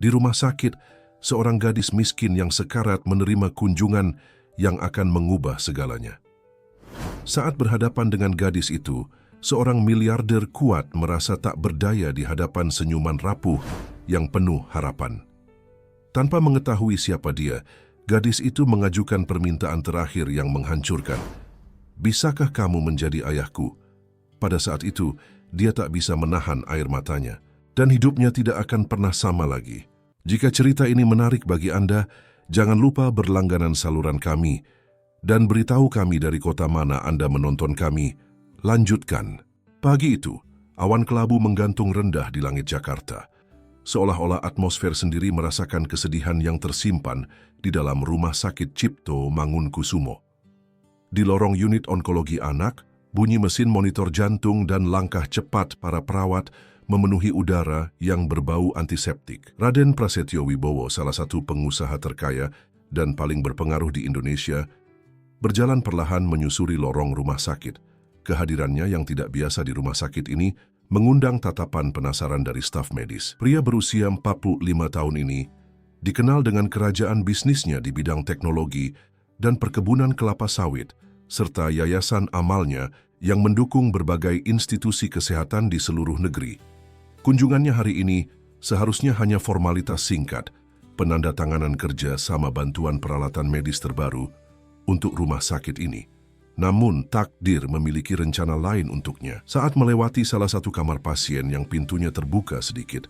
Di rumah sakit, seorang gadis miskin yang sekarat menerima kunjungan yang akan mengubah segalanya. Saat berhadapan dengan gadis itu, seorang miliarder kuat merasa tak berdaya di hadapan senyuman rapuh yang penuh harapan. Tanpa mengetahui siapa dia, gadis itu mengajukan permintaan terakhir yang menghancurkan. Bisakah kamu menjadi ayahku? Pada saat itu, dia tak bisa menahan air matanya, dan hidupnya tidak akan pernah sama lagi. Jika cerita ini menarik bagi Anda, jangan lupa berlangganan saluran kami dan beritahu kami dari kota mana Anda menonton kami. Lanjutkan. Pagi itu, awan kelabu menggantung rendah di langit Jakarta. Seolah-olah atmosfer sendiri merasakan kesedihan yang tersimpan di dalam Rumah Sakit Cipto Mangunkusumo. Di lorong unit onkologi anak, bunyi mesin monitor jantung dan langkah cepat para perawat memenuhi udara yang berbau antiseptik. Raden Prasetyo Wibowo, salah satu pengusaha terkaya dan paling berpengaruh di Indonesia, berjalan perlahan menyusuri lorong rumah sakit. Kehadirannya yang tidak biasa di rumah sakit ini mengundang tatapan penasaran dari staf medis. Pria berusia 45 tahun ini dikenal dengan kerajaan bisnisnya di bidang teknologi dan perkebunan kelapa sawit, serta yayasan amalnya yang mendukung berbagai institusi kesehatan di seluruh negeri. Kunjungannya hari ini seharusnya hanya formalitas singkat, penandatanganan kerja sama bantuan peralatan medis terbaru untuk rumah sakit ini. Namun, takdir memiliki rencana lain untuknya. Saat melewati salah satu kamar pasien yang pintunya terbuka sedikit,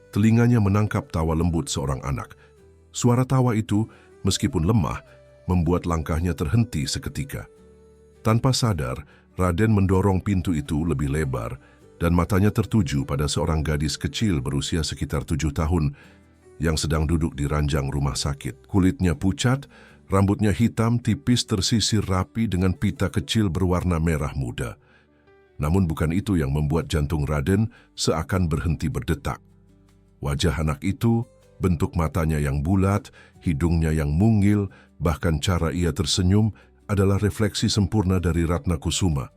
telinganya menangkap tawa lembut seorang anak. Suara tawa itu, meskipun lemah, membuat langkahnya terhenti seketika. Tanpa sadar, Raden mendorong pintu itu lebih lebar dan matanya tertuju pada seorang gadis kecil berusia sekitar 7 tahun yang sedang duduk di ranjang rumah sakit. Kulitnya pucat, rambutnya hitam tipis tersisir rapi dengan pita kecil berwarna merah muda. Namun bukan itu yang membuat jantung Raden seakan berhenti berdetak. Wajah anak itu, bentuk matanya yang bulat, hidungnya yang mungil, bahkan cara ia tersenyum adalah refleksi sempurna dari Ratna Kusuma,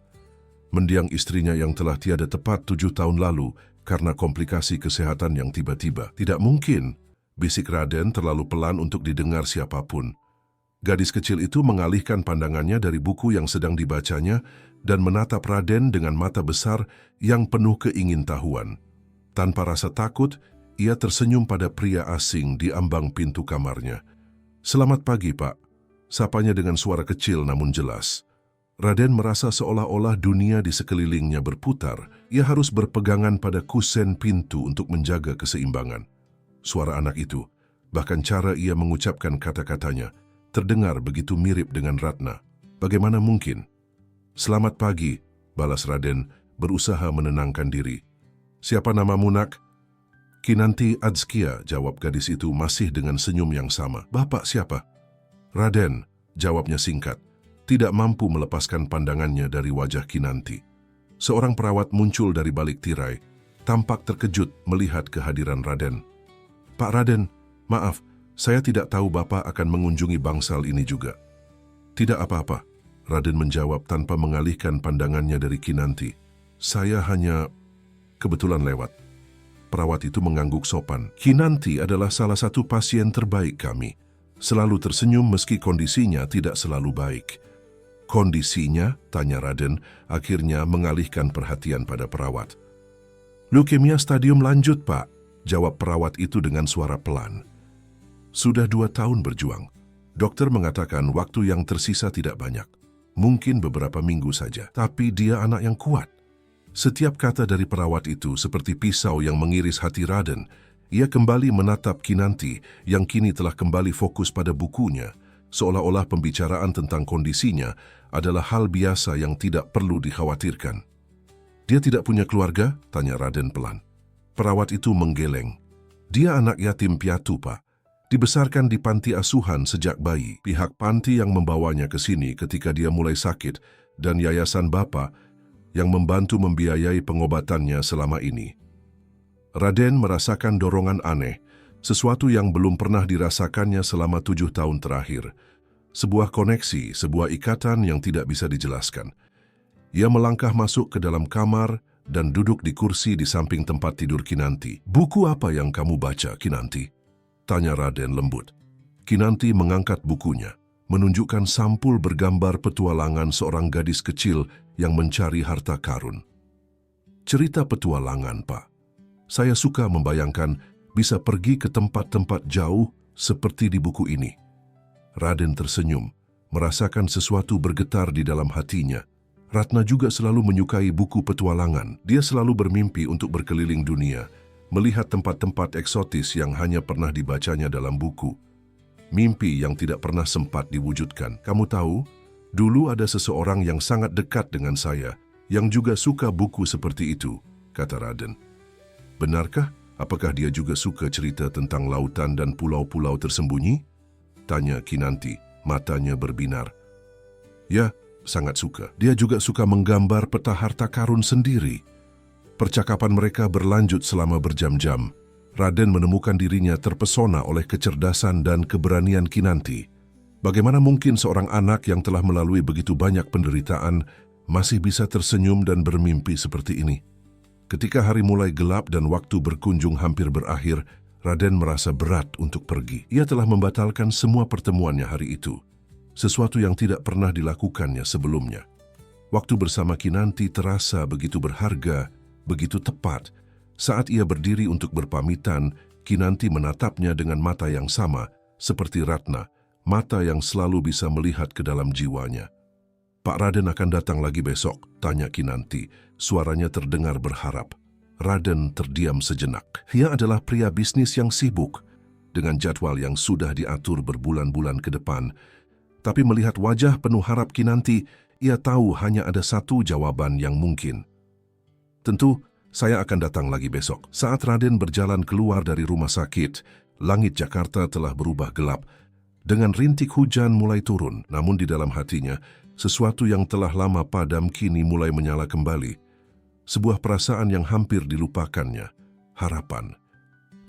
mendiang istrinya yang telah tiada tepat 7 tahun lalu karena komplikasi kesehatan yang tiba-tiba. Tidak mungkin, bisik Raden terlalu pelan untuk didengar siapapun. Gadis kecil itu mengalihkan pandangannya dari buku yang sedang dibacanya dan menatap Raden dengan mata besar yang penuh keingintahuan. Tanpa rasa takut, ia tersenyum pada pria asing di ambang pintu kamarnya. "Selamat pagi, Pak," sapanya dengan suara kecil namun jelas. Raden merasa seolah-olah dunia di sekelilingnya berputar. Ia harus berpegangan pada kusen pintu untuk menjaga keseimbangan. Suara anak itu, bahkan cara ia mengucapkan kata-katanya, terdengar begitu mirip dengan Ratna. Bagaimana mungkin? "Selamat pagi," balas Raden, berusaha menenangkan diri. "Siapa namamu, nak?" "Kinanti Adzkia," jawab gadis itu masih dengan senyum yang sama. "Bapak siapa?" "Raden," jawabnya singkat, tidak mampu melepaskan pandangannya dari wajah Kinanti. Seorang perawat muncul dari balik tirai, tampak terkejut melihat kehadiran Raden. "Pak Raden, maaf, saya tidak tahu Bapak akan mengunjungi bangsal ini juga." "Tidak apa-apa," Raden menjawab tanpa mengalihkan pandangannya dari Kinanti. "Saya hanya kebetulan lewat." Perawat itu mengangguk sopan. "Kinanti adalah salah satu pasien terbaik kami. Selalu tersenyum meski kondisinya tidak selalu baik." "Kondisinya?" tanya Raden, akhirnya mengalihkan perhatian pada perawat. "Leukemia stadium lanjut, Pak," jawab perawat itu dengan suara pelan. "Sudah 2 tahun berjuang. Dokter mengatakan waktu yang tersisa tidak banyak. Mungkin beberapa minggu saja. Tapi dia anak yang kuat." Setiap kata dari perawat itu seperti pisau yang mengiris hati Raden. Ia kembali menatap Kinanti yang kini telah kembali fokus pada bukunya, seolah-olah pembicaraan tentang kondisinya adalah hal biasa yang tidak perlu dikhawatirkan. "Dia tidak punya keluarga?" tanya Raden pelan. Perawat itu menggeleng. "Dia anak yatim piatu, Pak. Dibesarkan di panti asuhan sejak bayi. Pihak panti yang membawanya ke sini ketika dia mulai sakit dan yayasan Bapak yang membantu membiayai pengobatannya selama ini." Raden merasakan dorongan aneh, sesuatu yang belum pernah dirasakannya selama 7 tahun terakhir. Sebuah koneksi, sebuah ikatan yang tidak bisa dijelaskan. Ia melangkah masuk ke dalam kamar dan duduk di kursi di samping tempat tidur Kinanti. "Buku apa yang kamu baca, Kinanti?" tanya Raden lembut. Kinanti mengangkat bukunya, menunjukkan sampul bergambar petualangan seorang gadis kecil yang mencari harta karun. "Cerita petualangan, Pak. Saya suka membayangkan bisa pergi ke tempat-tempat jauh seperti di buku ini." Raden tersenyum, merasakan sesuatu bergetar di dalam hatinya. Ratna juga selalu menyukai buku petualangan. Dia selalu bermimpi untuk berkeliling dunia, melihat tempat-tempat eksotis yang hanya pernah dibacanya dalam buku. Mimpi yang tidak pernah sempat diwujudkan. "Kamu tahu, dulu ada seseorang yang sangat dekat dengan saya, yang juga suka buku seperti itu," kata Raden. "Benarkah? Apakah dia juga suka cerita tentang lautan dan pulau-pulau tersembunyi?" tanya Kinanti, matanya berbinar. "Ya, sangat suka. Dia juga suka menggambar peta harta karun sendiri." Percakapan mereka berlanjut selama berjam-jam. Raden menemukan dirinya terpesona oleh kecerdasan dan keberanian Kinanti. Bagaimana mungkin seorang anak yang telah melalui begitu banyak penderitaan masih bisa tersenyum dan bermimpi seperti ini? Ketika hari mulai gelap dan waktu berkunjung hampir berakhir, Raden merasa berat untuk pergi. Ia telah membatalkan semua pertemuannya hari itu, sesuatu yang tidak pernah dilakukannya sebelumnya. Waktu bersama Kinanti terasa begitu berharga, begitu tepat. Saat ia berdiri untuk berpamitan, Kinanti menatapnya dengan mata yang sama, seperti Ratna, mata yang selalu bisa melihat ke dalam jiwanya. "Pak Raden akan datang lagi besok?" tanya Kinanti, suaranya terdengar berharap. Raden terdiam sejenak. Ia adalah pria bisnis yang sibuk, dengan jadwal yang sudah diatur berbulan-bulan ke depan. Tapi melihat wajah penuh harap Kinanti, ia tahu hanya ada satu jawaban yang mungkin. "Tentu, saya akan datang lagi besok." Saat Raden berjalan keluar dari rumah sakit, langit Jakarta telah berubah gelap. Dengan rintik hujan mulai turun, namun di dalam hatinya, sesuatu yang telah lama padam kini mulai menyala kembali. Sebuah perasaan yang hampir dilupakannya, harapan.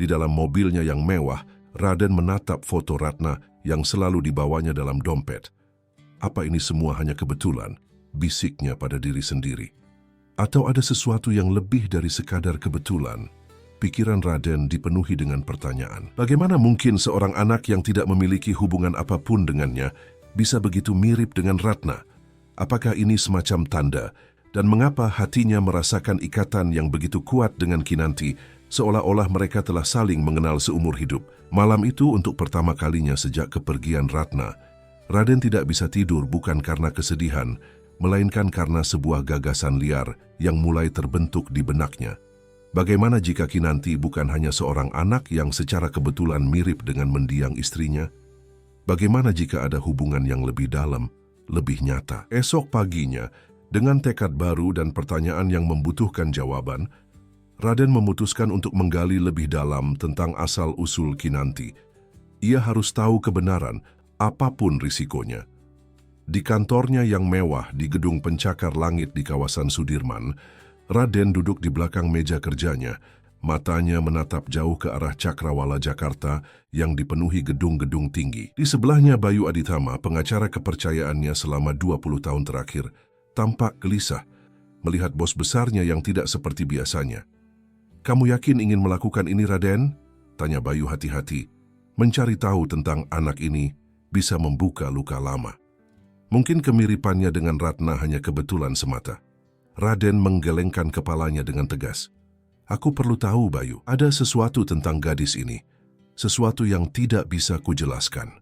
Di dalam mobilnya yang mewah, Raden menatap foto Ratna yang selalu dibawanya dalam dompet. "Apa ini semua hanya kebetulan?" bisiknya pada diri sendiri. "Atau ada sesuatu yang lebih dari sekadar kebetulan?" Pikiran Raden dipenuhi dengan pertanyaan. Bagaimana mungkin seorang anak yang tidak memiliki hubungan apapun dengannya bisa begitu mirip dengan Ratna? Apakah ini semacam tanda? Dan mengapa hatinya merasakan ikatan yang begitu kuat dengan Kinanti, seolah-olah mereka telah saling mengenal seumur hidup? Malam itu untuk pertama kalinya sejak kepergian Ratna, Raden tidak bisa tidur bukan karena kesedihan, melainkan karena sebuah gagasan liar yang mulai terbentuk di benaknya. Bagaimana jika Kinanti bukan hanya seorang anak yang secara kebetulan mirip dengan mendiang istrinya? Bagaimana jika ada hubungan yang lebih dalam, lebih nyata? Esok paginya, dengan tekad baru dan pertanyaan yang membutuhkan jawaban, Raden memutuskan untuk menggali lebih dalam tentang asal-usul Kinanti. Ia harus tahu kebenaran, apapun risikonya. Di kantornya yang mewah di gedung pencakar langit di kawasan Sudirman, Raden duduk di belakang meja kerjanya, matanya menatap jauh ke arah Cakrawala Jakarta yang dipenuhi gedung-gedung tinggi. Di sebelahnya Bayu Aditama, pengacara kepercayaannya selama 20 tahun terakhir, tampak gelisah melihat bos besarnya yang tidak seperti biasanya. "Kamu yakin ingin melakukan ini, Raden?" tanya Bayu hati-hati. Mencari tahu tentang anak ini bisa membuka luka lama. Mungkin kemiripannya dengan Ratna hanya kebetulan semata. Raden menggelengkan kepalanya dengan tegas. "Aku perlu tahu, Bayu. Ada sesuatu tentang gadis ini. Sesuatu yang tidak bisa kujelaskan."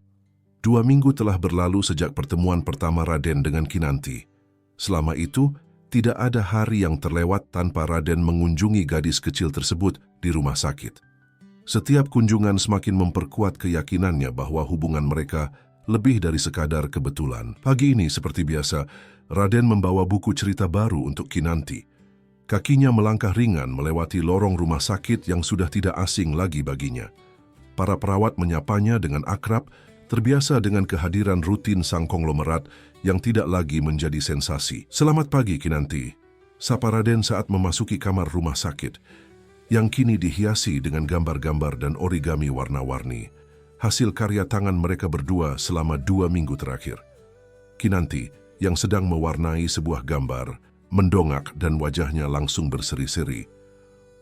2 minggu telah berlalu sejak pertemuan pertama Raden dengan Kinanti. Selama itu, tidak ada hari yang terlewat tanpa Raden mengunjungi gadis kecil tersebut di rumah sakit. Setiap kunjungan semakin memperkuat keyakinannya bahwa hubungan mereka lebih dari sekadar kebetulan. Pagi ini, seperti biasa, Raden membawa buku cerita baru untuk Kinanti. Kakinya melangkah ringan melewati lorong rumah sakit yang sudah tidak asing lagi baginya. Para perawat menyapanya dengan akrab, terbiasa dengan kehadiran rutin sang konglomerat yang tidak lagi menjadi sensasi. "Selamat pagi, Kinanti," sapa Raden saat memasuki kamar rumah sakit, yang kini dihiasi dengan gambar-gambar dan origami warna-warni, hasil karya tangan mereka berdua selama 2 minggu terakhir. Kinanti, yang sedang mewarnai sebuah gambar, mendongak dan wajahnya langsung berseri-seri.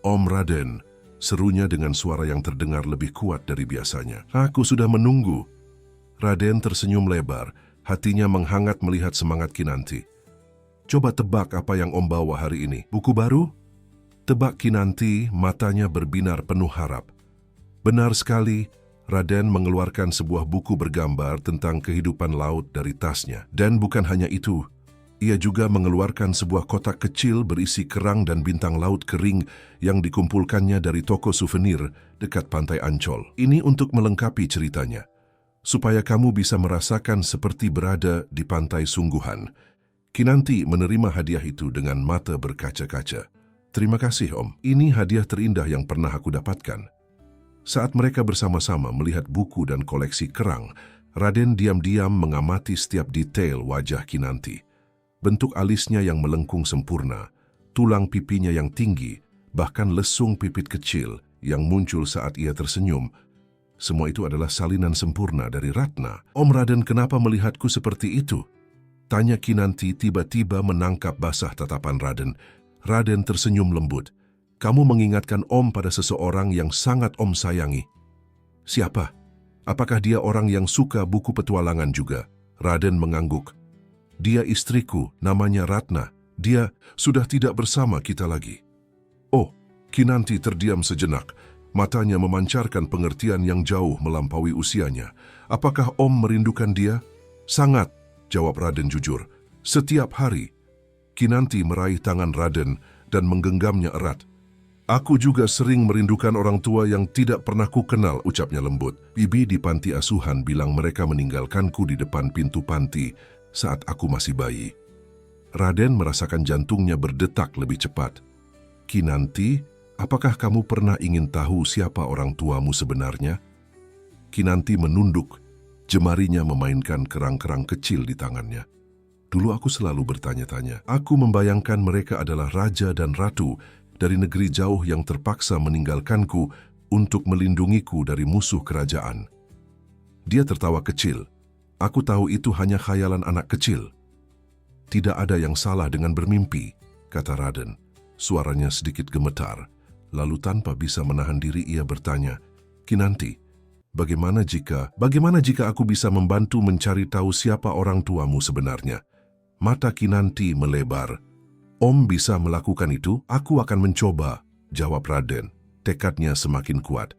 "Om Raden," serunya dengan suara yang terdengar lebih kuat dari biasanya. "Aku sudah menunggu." Raden tersenyum lebar, hatinya menghangat melihat semangat Kinanti. "Coba tebak apa yang Om bawa hari ini? Buku baru?" Tebak Kinanti, matanya berbinar penuh harap. Benar sekali, Raden mengeluarkan sebuah buku bergambar tentang kehidupan laut dari tasnya. Dan bukan hanya itu, ia juga mengeluarkan sebuah kotak kecil berisi kerang dan bintang laut kering yang dikumpulkannya dari toko souvenir dekat pantai Ancol. Ini untuk melengkapi ceritanya, supaya kamu bisa merasakan seperti berada di pantai sungguhan. Kinanti menerima hadiah itu dengan mata berkaca-kaca. "Terima kasih, Om. Ini hadiah terindah yang pernah aku dapatkan." Saat mereka bersama-sama melihat buku dan koleksi kerang, Raden diam-diam mengamati setiap detail wajah Kinanti. Bentuk alisnya yang melengkung sempurna, tulang pipinya yang tinggi, bahkan lesung pipit kecil yang muncul saat ia tersenyum. Semua itu adalah salinan sempurna dari Ratna. "Om Raden, kenapa melihatku seperti itu?" tanya Kinanti, tiba-tiba menangkap basah tatapan Raden. Raden tersenyum lembut. "Kamu mengingatkan Om pada seseorang yang sangat Om sayangi." "Siapa? Apakah dia orang yang suka buku petualangan juga?" Raden mengangguk. "Dia istriku, namanya Ratna. Dia sudah tidak bersama kita lagi." "Oh," Kinanti terdiam sejenak. Matanya memancarkan pengertian yang jauh melampaui usianya. "Apakah Om merindukan dia?" "Sangat," jawab Raden jujur. "Setiap hari." Kinanti meraih tangan Raden dan menggenggamnya erat. "Aku juga sering merindukan orang tua yang tidak pernah ku kenal," ucapnya lembut. "Bibi di panti asuhan bilang mereka meninggalkanku di depan pintu panti saat aku masih bayi." Raden merasakan jantungnya berdetak lebih cepat. "Kinanti, apakah kamu pernah ingin tahu siapa orang tuamu sebenarnya?" Kinanti menunduk, jemarinya memainkan kerang-kerang kecil di tangannya. "Dulu aku selalu bertanya-tanya. Aku membayangkan mereka adalah raja dan ratu dari negeri jauh yang terpaksa meninggalkanku untuk melindungiku dari musuh kerajaan." Dia tertawa kecil. "Aku tahu itu hanya khayalan anak kecil." "Tidak ada yang salah dengan bermimpi," kata Raden. Suaranya sedikit gemetar. Lalu tanpa bisa menahan diri ia bertanya, "Kinanti, bagaimana jika aku bisa membantu mencari tahu siapa orang tuamu sebenarnya?" Mata Kinanti melebar. "Om bisa melakukan itu? Aku akan mencoba," jawab Raden. Tekadnya semakin kuat.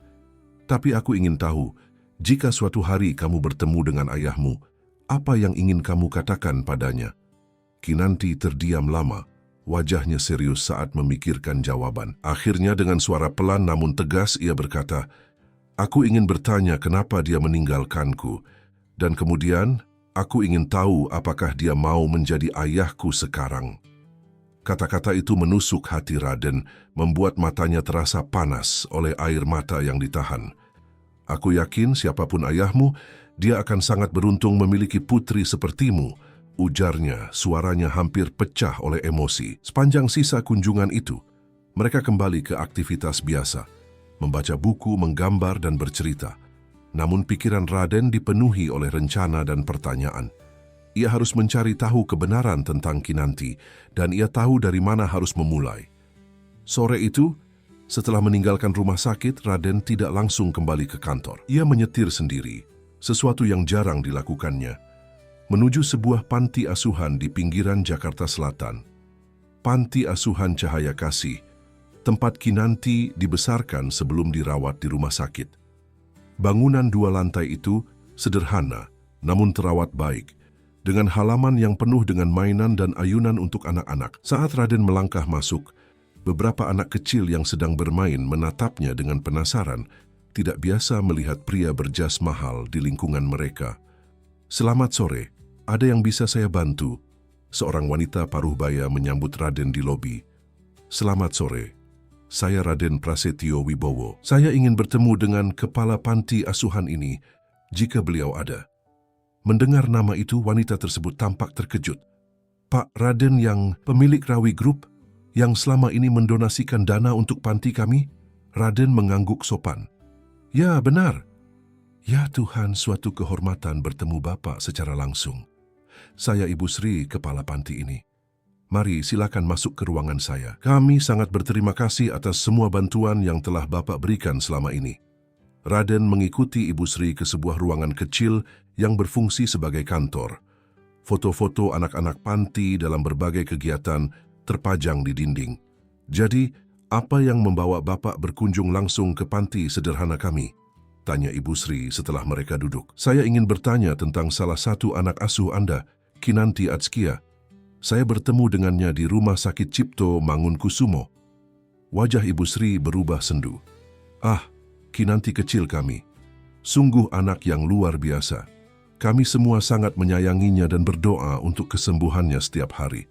"Tapi aku ingin tahu, jika suatu hari kamu bertemu dengan ayahmu, apa yang ingin kamu katakan padanya?" Kinanti terdiam lama, wajahnya serius saat memikirkan jawaban. Akhirnya dengan suara pelan namun tegas ia berkata, "Aku ingin bertanya kenapa dia meninggalkanku, dan kemudian aku ingin tahu apakah dia mau menjadi ayahku sekarang." Kata-kata itu menusuk hati Raden, membuat matanya terasa panas oleh air mata yang ditahan. "Aku yakin siapapun ayahmu, dia akan sangat beruntung memiliki putri sepertimu," ujarnya, suaranya hampir pecah oleh emosi. Sepanjang sisa kunjungan itu, mereka kembali ke aktivitas biasa, membaca buku, menggambar dan bercerita. Namun pikiran Raden dipenuhi oleh rencana dan pertanyaan. Ia harus mencari tahu kebenaran tentang Kinanti, dan ia tahu dari mana harus memulai. Sore itu, setelah meninggalkan rumah sakit, Raden tidak langsung kembali ke kantor. Ia menyetir sendiri, sesuatu yang jarang dilakukannya, menuju sebuah panti asuhan di pinggiran Jakarta Selatan. Panti Asuhan Cahaya Kasih, tempat Kinanti dibesarkan sebelum dirawat di rumah sakit. Bangunan 2 lantai itu sederhana, namun terawat baik, dengan halaman yang penuh dengan mainan dan ayunan untuk anak-anak. Saat Raden melangkah masuk, beberapa anak kecil yang sedang bermain menatapnya dengan penasaran, tidak biasa melihat pria berjas mahal di lingkungan mereka. "Selamat sore, ada yang bisa saya bantu?" Seorang wanita paruh baya menyambut Raden di lobi. "Selamat sore, saya Raden Prasetyo Wibowo. Saya ingin bertemu dengan kepala panti asuhan ini, jika beliau ada." Mendengar nama itu, wanita tersebut tampak terkejut. "Pak Raden yang pemilik Rawi Group, yang selama ini mendonasikan dana untuk panti kami?" Raden mengangguk sopan. "Ya, benar." "Ya Tuhan, suatu kehormatan bertemu Bapak secara langsung. Saya Ibu Sri, kepala panti ini." Mari silakan masuk ke ruangan saya. Kami sangat berterima kasih atas semua bantuan yang telah Bapak berikan selama ini. Raden mengikuti Ibu Sri ke sebuah ruangan kecil yang berfungsi sebagai kantor. Foto-foto anak-anak panti dalam berbagai kegiatan terpajang di dinding. Jadi, apa yang membawa Bapak berkunjung langsung ke panti sederhana kami? Tanya Ibu Sri setelah mereka duduk. Saya ingin bertanya tentang salah satu anak asuh Anda, Kinanti Atskia. Saya bertemu dengannya di Rumah Sakit Cipto Mangunkusumo. Wajah Ibu Sri berubah sendu. Ah, Kinanti kecil kami. Sungguh anak yang luar biasa. Kami semua sangat menyayanginya dan berdoa untuk kesembuhannya setiap hari.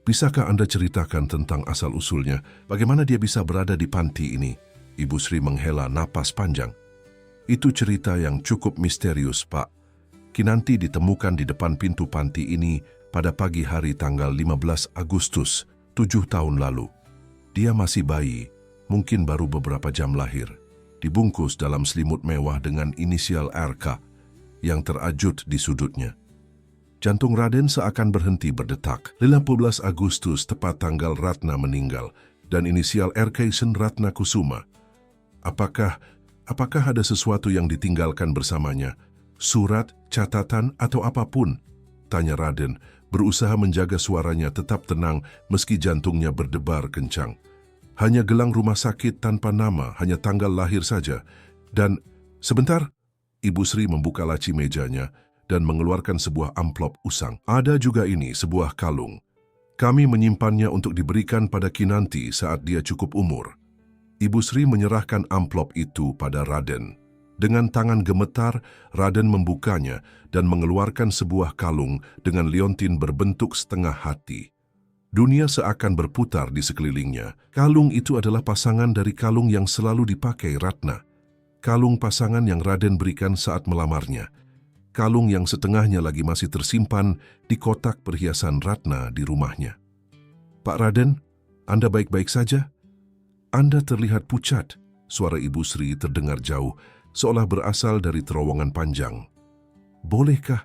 Bisakah Anda ceritakan tentang asal-usulnya? Bagaimana dia bisa berada di panti ini? Ibu Sri menghela napas panjang. Itu cerita yang cukup misterius, Pak. Kinanti ditemukan di depan pintu panti ini pada pagi hari tanggal 15 Agustus, 7 tahun lalu. Dia masih bayi, mungkin baru beberapa jam lahir. Dibungkus dalam selimut mewah dengan inisial RK yang terajut di sudutnya. Jantung Raden seakan berhenti berdetak. 15 Agustus tepat tanggal Ratna meninggal dan inisial RK Sen Ratna Kusuma. Apakah ada sesuatu yang ditinggalkan bersamanya? Surat, catatan, atau apapun? Tanya Raden, berusaha menjaga suaranya tetap tenang meski jantungnya berdebar kencang. Hanya gelang rumah sakit tanpa nama, hanya tanggal lahir saja. Dan, sebentar, Ibu Sri membuka laci mejanya dan mengeluarkan sebuah amplop usang. Ada juga ini, sebuah kalung. Kami menyimpannya untuk diberikan pada Kinanti saat dia cukup umur. Ibu Sri menyerahkan amplop itu pada Raden. Dengan tangan gemetar, Raden membukanya dan mengeluarkan sebuah kalung dengan liontin berbentuk setengah hati. Dunia seakan berputar di sekelilingnya. Kalung itu adalah pasangan dari kalung yang selalu dipakai Ratna. Kalung pasangan yang Raden berikan saat melamarnya. Kalung yang setengahnya lagi masih tersimpan di kotak perhiasan Ratna di rumahnya. Pak Raden, Anda baik-baik saja? Anda terlihat pucat. Suara Ibu Sri terdengar jauh, seolah berasal dari terowongan panjang. Bolehkah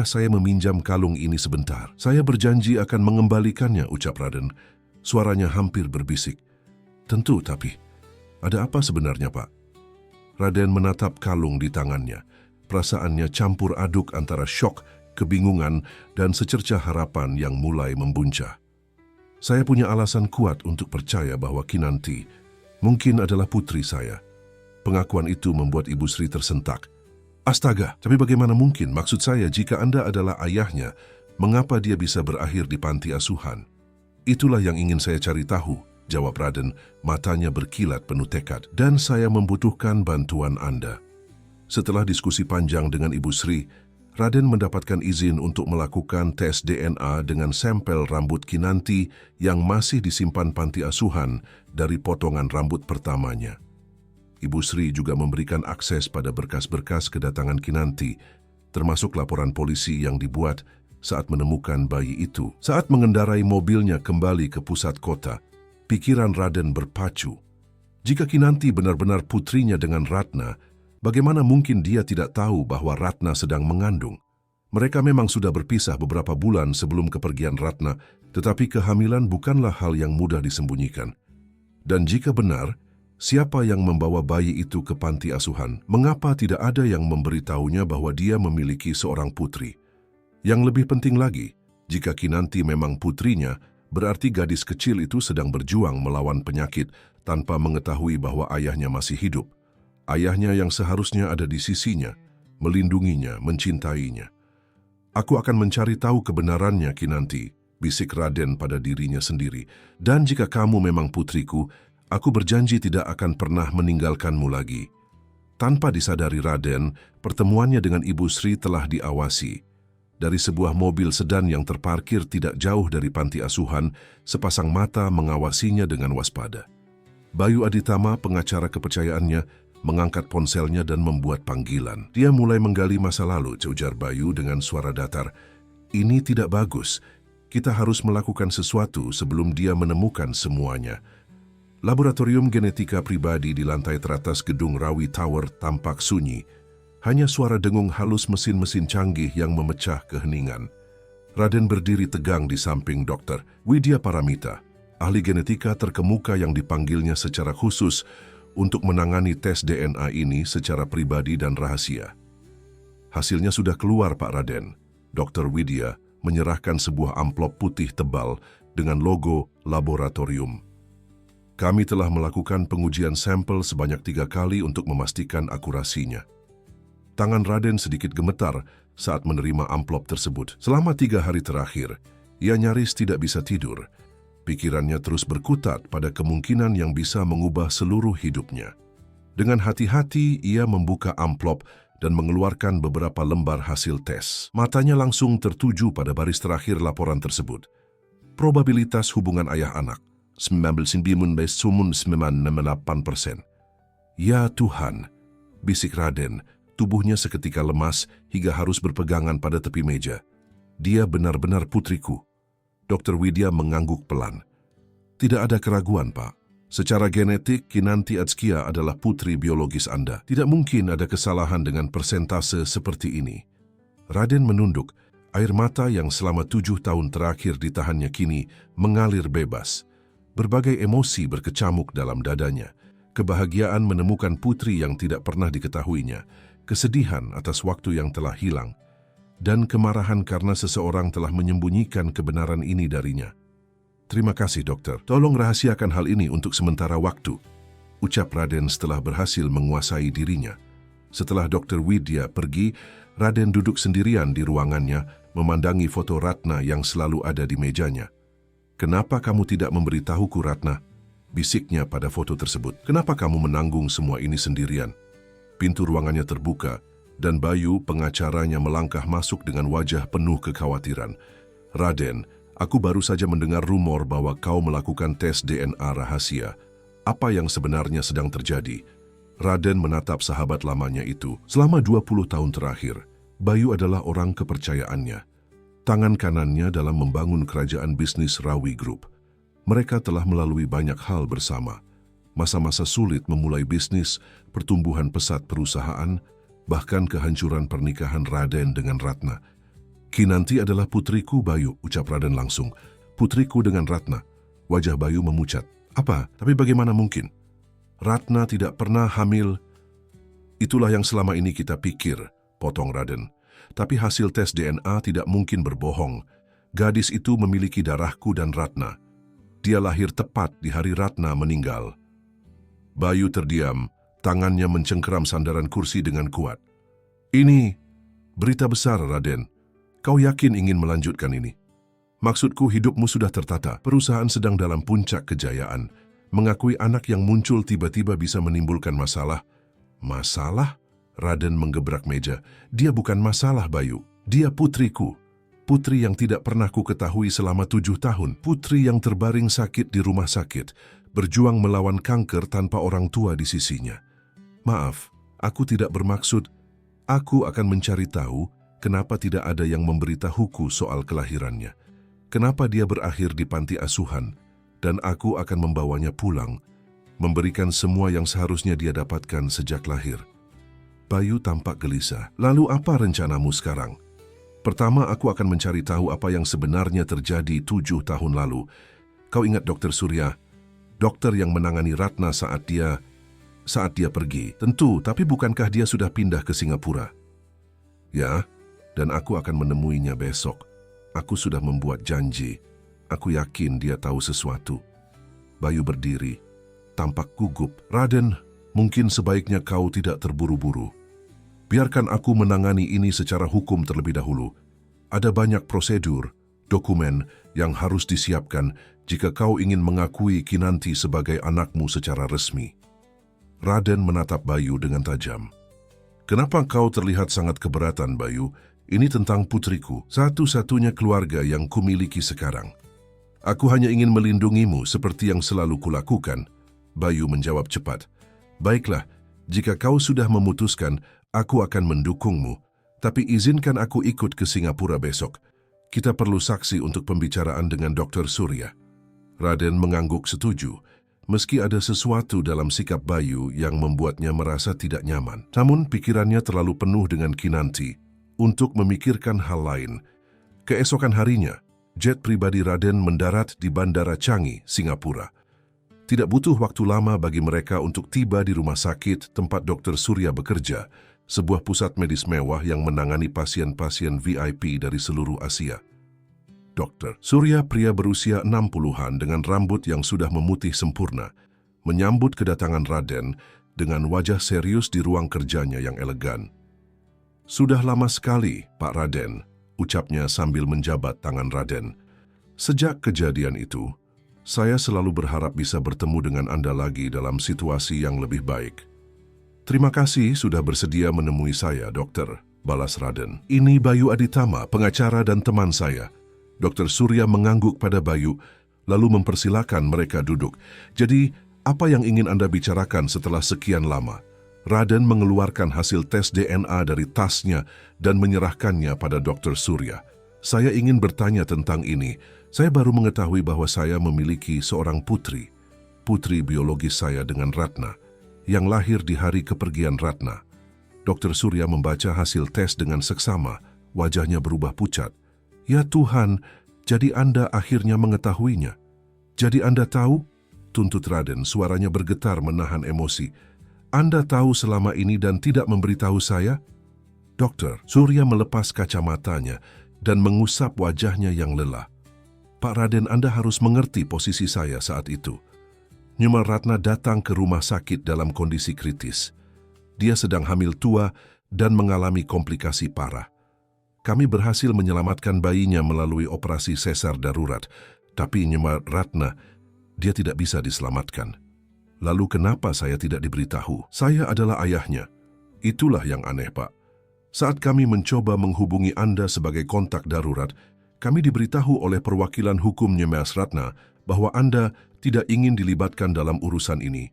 saya meminjam kalung ini sebentar? Saya berjanji akan mengembalikannya, ucap Raden. Suaranya hampir berbisik. Tentu, tapi ada apa sebenarnya, Pak? Raden menatap kalung di tangannya. Perasaannya campur aduk antara syok, kebingungan, dan secercah harapan yang mulai membuncah. Saya punya alasan kuat untuk percaya bahwa Kinanti mungkin adalah putri saya. Pengakuan itu membuat Ibu Sri tersentak. Astaga, tapi bagaimana mungkin? Maksud saya, jika Anda adalah ayahnya, mengapa dia bisa berakhir di panti asuhan? Itulah yang ingin saya cari tahu, jawab Raden, matanya berkilat penuh tekad. Dan saya membutuhkan bantuan Anda. Setelah diskusi panjang dengan Ibu Sri, Raden mendapatkan izin untuk melakukan tes DNA dengan sampel rambut Kinanti yang masih disimpan panti asuhan dari potongan rambut pertamanya. Ibu Sri juga memberikan akses pada berkas-berkas kedatangan Kinanti, termasuk laporan polisi yang dibuat saat menemukan bayi itu. Saat mengendarai mobilnya kembali ke pusat kota, pikiran Raden berpacu. Jika Kinanti benar-benar putrinya dengan Ratna, bagaimana mungkin dia tidak tahu bahwa Ratna sedang mengandung? Mereka memang sudah berpisah beberapa bulan sebelum kepergian Ratna, tetapi kehamilan bukanlah hal yang mudah disembunyikan. Dan jika benar, siapa yang membawa bayi itu ke panti asuhan? Mengapa tidak ada yang memberitahunya bahwa dia memiliki seorang putri? Yang lebih penting lagi, jika Kinanti memang putrinya, berarti gadis kecil itu sedang berjuang melawan penyakit tanpa mengetahui bahwa ayahnya masih hidup. Ayahnya yang seharusnya ada di sisinya, melindunginya, mencintainya. Aku akan mencari tahu kebenarannya, Kinanti, bisik Raden pada dirinya sendiri. Dan jika kamu memang putriku, aku berjanji tidak akan pernah meninggalkanmu lagi. Tanpa disadari Raden, pertemuannya dengan Ibu Sri telah diawasi. Dari sebuah mobil sedan yang terparkir tidak jauh dari panti asuhan, sepasang mata mengawasinya dengan waspada. Bayu Aditama, pengacara kepercayaannya, mengangkat ponselnya dan membuat panggilan. Dia mulai menggali masa lalu, ujar Bayu dengan suara datar. Ini tidak bagus. Kita harus melakukan sesuatu sebelum dia menemukan semuanya. Laboratorium genetika pribadi di lantai teratas gedung Rawi Tower tampak sunyi. Hanya suara dengung halus mesin-mesin canggih yang memecah keheningan. Raden berdiri tegang di samping Dr. Widya Paramita, ahli genetika terkemuka yang dipanggilnya secara khusus untuk menangani tes DNA ini secara pribadi dan rahasia. Hasilnya sudah keluar, Pak Raden. Dr. Widya menyerahkan sebuah amplop putih tebal dengan logo laboratorium. Kami telah melakukan pengujian sampel sebanyak 3 kali untuk memastikan akurasinya. Tangan Raden sedikit gemetar saat menerima amplop tersebut. Selama 3 hari terakhir, ia nyaris tidak bisa tidur. Pikirannya terus berkutat pada kemungkinan yang bisa mengubah seluruh hidupnya. Dengan hati-hati, ia membuka amplop dan mengeluarkan beberapa lembar hasil tes. Matanya langsung tertuju pada baris terakhir laporan tersebut. Probabilitas hubungan ayah-anak, 99,98%. Ya Tuhan, bisik Raden, tubuhnya seketika lemas hingga harus berpegangan pada tepi meja. Dia benar-benar putriku. Dr. Widya mengangguk pelan. Tidak ada keraguan, Pak. Secara genetik, Kinanti Atskia adalah putri biologis Anda. Tidak mungkin ada kesalahan dengan persentase seperti ini. Raden menunduk. Air mata yang selama 7 tahun terakhir ditahannya kini mengalir bebas. Berbagai emosi berkecamuk dalam dadanya. Kebahagiaan menemukan putri yang tidak pernah diketahuinya, kesedihan atas waktu yang telah hilang, dan kemarahan karena seseorang telah menyembunyikan kebenaran ini darinya. Terima kasih, dokter. Tolong rahasiakan hal ini untuk sementara waktu, ucap Raden setelah berhasil menguasai dirinya. Setelah Dr. Widya pergi, Raden duduk sendirian di ruangannya, memandangi foto Ratna yang selalu ada di mejanya. Kenapa kamu tidak memberitahuku, Ratna? Bisiknya pada foto tersebut. Kenapa kamu menanggung semua ini sendirian? Pintu ruangannya terbuka, dan Bayu, pengacaranya, melangkah masuk dengan wajah penuh kekhawatiran. Raden, aku baru saja mendengar rumor bahwa kau melakukan tes DNA rahasia. Apa yang sebenarnya sedang terjadi? Raden menatap sahabat lamanya itu. Selama 20 tahun terakhir, Bayu adalah orang kepercayaannya. Tangan kanannya dalam membangun kerajaan bisnis Rawi Group. Mereka telah melalui banyak hal bersama. Masa-masa sulit memulai bisnis, pertumbuhan pesat perusahaan, bahkan kehancuran pernikahan Raden dengan Ratna. Kinanti adalah putriku, Bayu, ucap Raden langsung. Putriku dengan Ratna. Wajah Bayu memucat. Apa? Tapi bagaimana mungkin? Ratna tidak pernah hamil. Itulah yang selama ini kita pikir, potong Raden. Tapi hasil tes DNA tidak mungkin berbohong. Gadis itu memiliki darahku dan Ratna. Dia lahir tepat di hari Ratna meninggal. Bayu terdiam, tangannya mencengkeram sandaran kursi dengan kuat. Ini berita besar, Raden. Kau yakin ingin melanjutkan ini? Maksudku, hidupmu sudah tertata. Perusahaan sedang dalam puncak kejayaan. Mengakui anak yang muncul tiba-tiba bisa menimbulkan masalah. Masalah? Raden menggebrak meja. Dia bukan masalah, Bayu. Dia putriku. Putri yang tidak pernah ku ketahui selama 7 tahun. Putri yang terbaring sakit di rumah sakit. Berjuang melawan kanker tanpa orang tua di sisinya. Maaf, aku tidak bermaksud. Aku akan mencari tahu kenapa tidak ada yang memberitahuku soal kelahirannya. Kenapa dia berakhir di panti asuhan. Dan aku akan membawanya pulang. Memberikan semua yang seharusnya dia dapatkan sejak lahir. Bayu tampak gelisah. Lalu apa rencanamu sekarang? Pertama, aku akan mencari tahu apa yang sebenarnya terjadi 7 tahun lalu. Kau ingat Dr. Surya? Dokter yang menangani Ratna saat dia pergi. Tentu, tapi bukankah dia sudah pindah ke Singapura? Ya, dan aku akan menemuinya besok. Aku sudah membuat janji. Aku yakin dia tahu sesuatu. Bayu berdiri, tampak gugup. Raden, mungkin sebaiknya kau tidak terburu-buru. Biarkan aku menangani ini secara hukum terlebih dahulu. Ada banyak prosedur, dokumen yang harus disiapkan jika kau ingin mengakui Kinanti sebagai anakmu secara resmi. Raden menatap Bayu dengan tajam. Kenapa kau terlihat sangat keberatan, Bayu? Ini tentang putriku, satu-satunya keluarga yang kumiliki sekarang. Aku hanya ingin melindungimu seperti yang selalu kulakukan. Bayu menjawab cepat. Baiklah, jika kau sudah memutuskan, aku akan mendukungmu. Tapi izinkan aku ikut ke Singapura besok. Kita perlu saksi untuk pembicaraan dengan Dr. Surya. Raden mengangguk setuju, meski ada sesuatu dalam sikap Bayu yang membuatnya merasa tidak nyaman. Namun pikirannya terlalu penuh dengan Kinanti untuk memikirkan hal lain. Keesokan harinya, jet pribadi Raden mendarat di Bandara Changi, Singapura. Tidak butuh waktu lama bagi mereka untuk tiba di rumah sakit tempat Dr. Surya bekerja, sebuah pusat medis mewah yang menangani pasien-pasien VIP dari seluruh Asia. Dr. Surya, pria berusia 60-an dengan rambut yang sudah memutih sempurna, menyambut kedatangan Raden dengan wajah serius di ruang kerjanya yang elegan. "Sudah lama sekali, Pak Raden," ucapnya sambil menjabat tangan Raden. "Sejak kejadian itu, saya selalu berharap bisa bertemu dengan Anda lagi dalam situasi yang lebih baik." "Terima kasih sudah bersedia menemui saya, dokter," balas Raden. "Ini Bayu Aditama, pengacara dan teman saya." Dr. Surya mengangguk pada Bayu, lalu mempersilakan mereka duduk. "Jadi, apa yang ingin Anda bicarakan setelah sekian lama?" Raden mengeluarkan hasil tes DNA dari tasnya dan menyerahkannya pada Dr. Surya. "Saya ingin bertanya tentang ini. Saya baru mengetahui bahwa saya memiliki seorang putri biologis saya dengan Ratna, yang lahir di hari kepergian Ratna." Dr. Surya membaca hasil tes dengan seksama, wajahnya berubah pucat. "Ya Tuhan, jadi Anda akhirnya mengetahuinya. Jadi Anda tahu?" tuntut Raden, suaranya bergetar menahan emosi. "Anda tahu selama ini dan tidak memberitahu saya?" Dr. Surya melepas kacamatanya dan mengusap wajahnya yang lelah. "Pak Raden, Anda harus mengerti posisi saya saat itu. Nyumal Ratna datang ke rumah sakit dalam kondisi kritis. Dia sedang hamil tua dan mengalami komplikasi parah. Kami berhasil menyelamatkan bayinya melalui operasi sesar darurat, tapi Nyumal Ratna, dia tidak bisa diselamatkan. Lalu kenapa saya tidak diberitahu? Saya adalah ayahnya." "Itulah yang aneh, Pak. Saat kami mencoba menghubungi Anda sebagai kontak darurat, kami diberitahu oleh perwakilan hukum Nyemas Ratna bahwa Anda tidak ingin dilibatkan dalam urusan ini,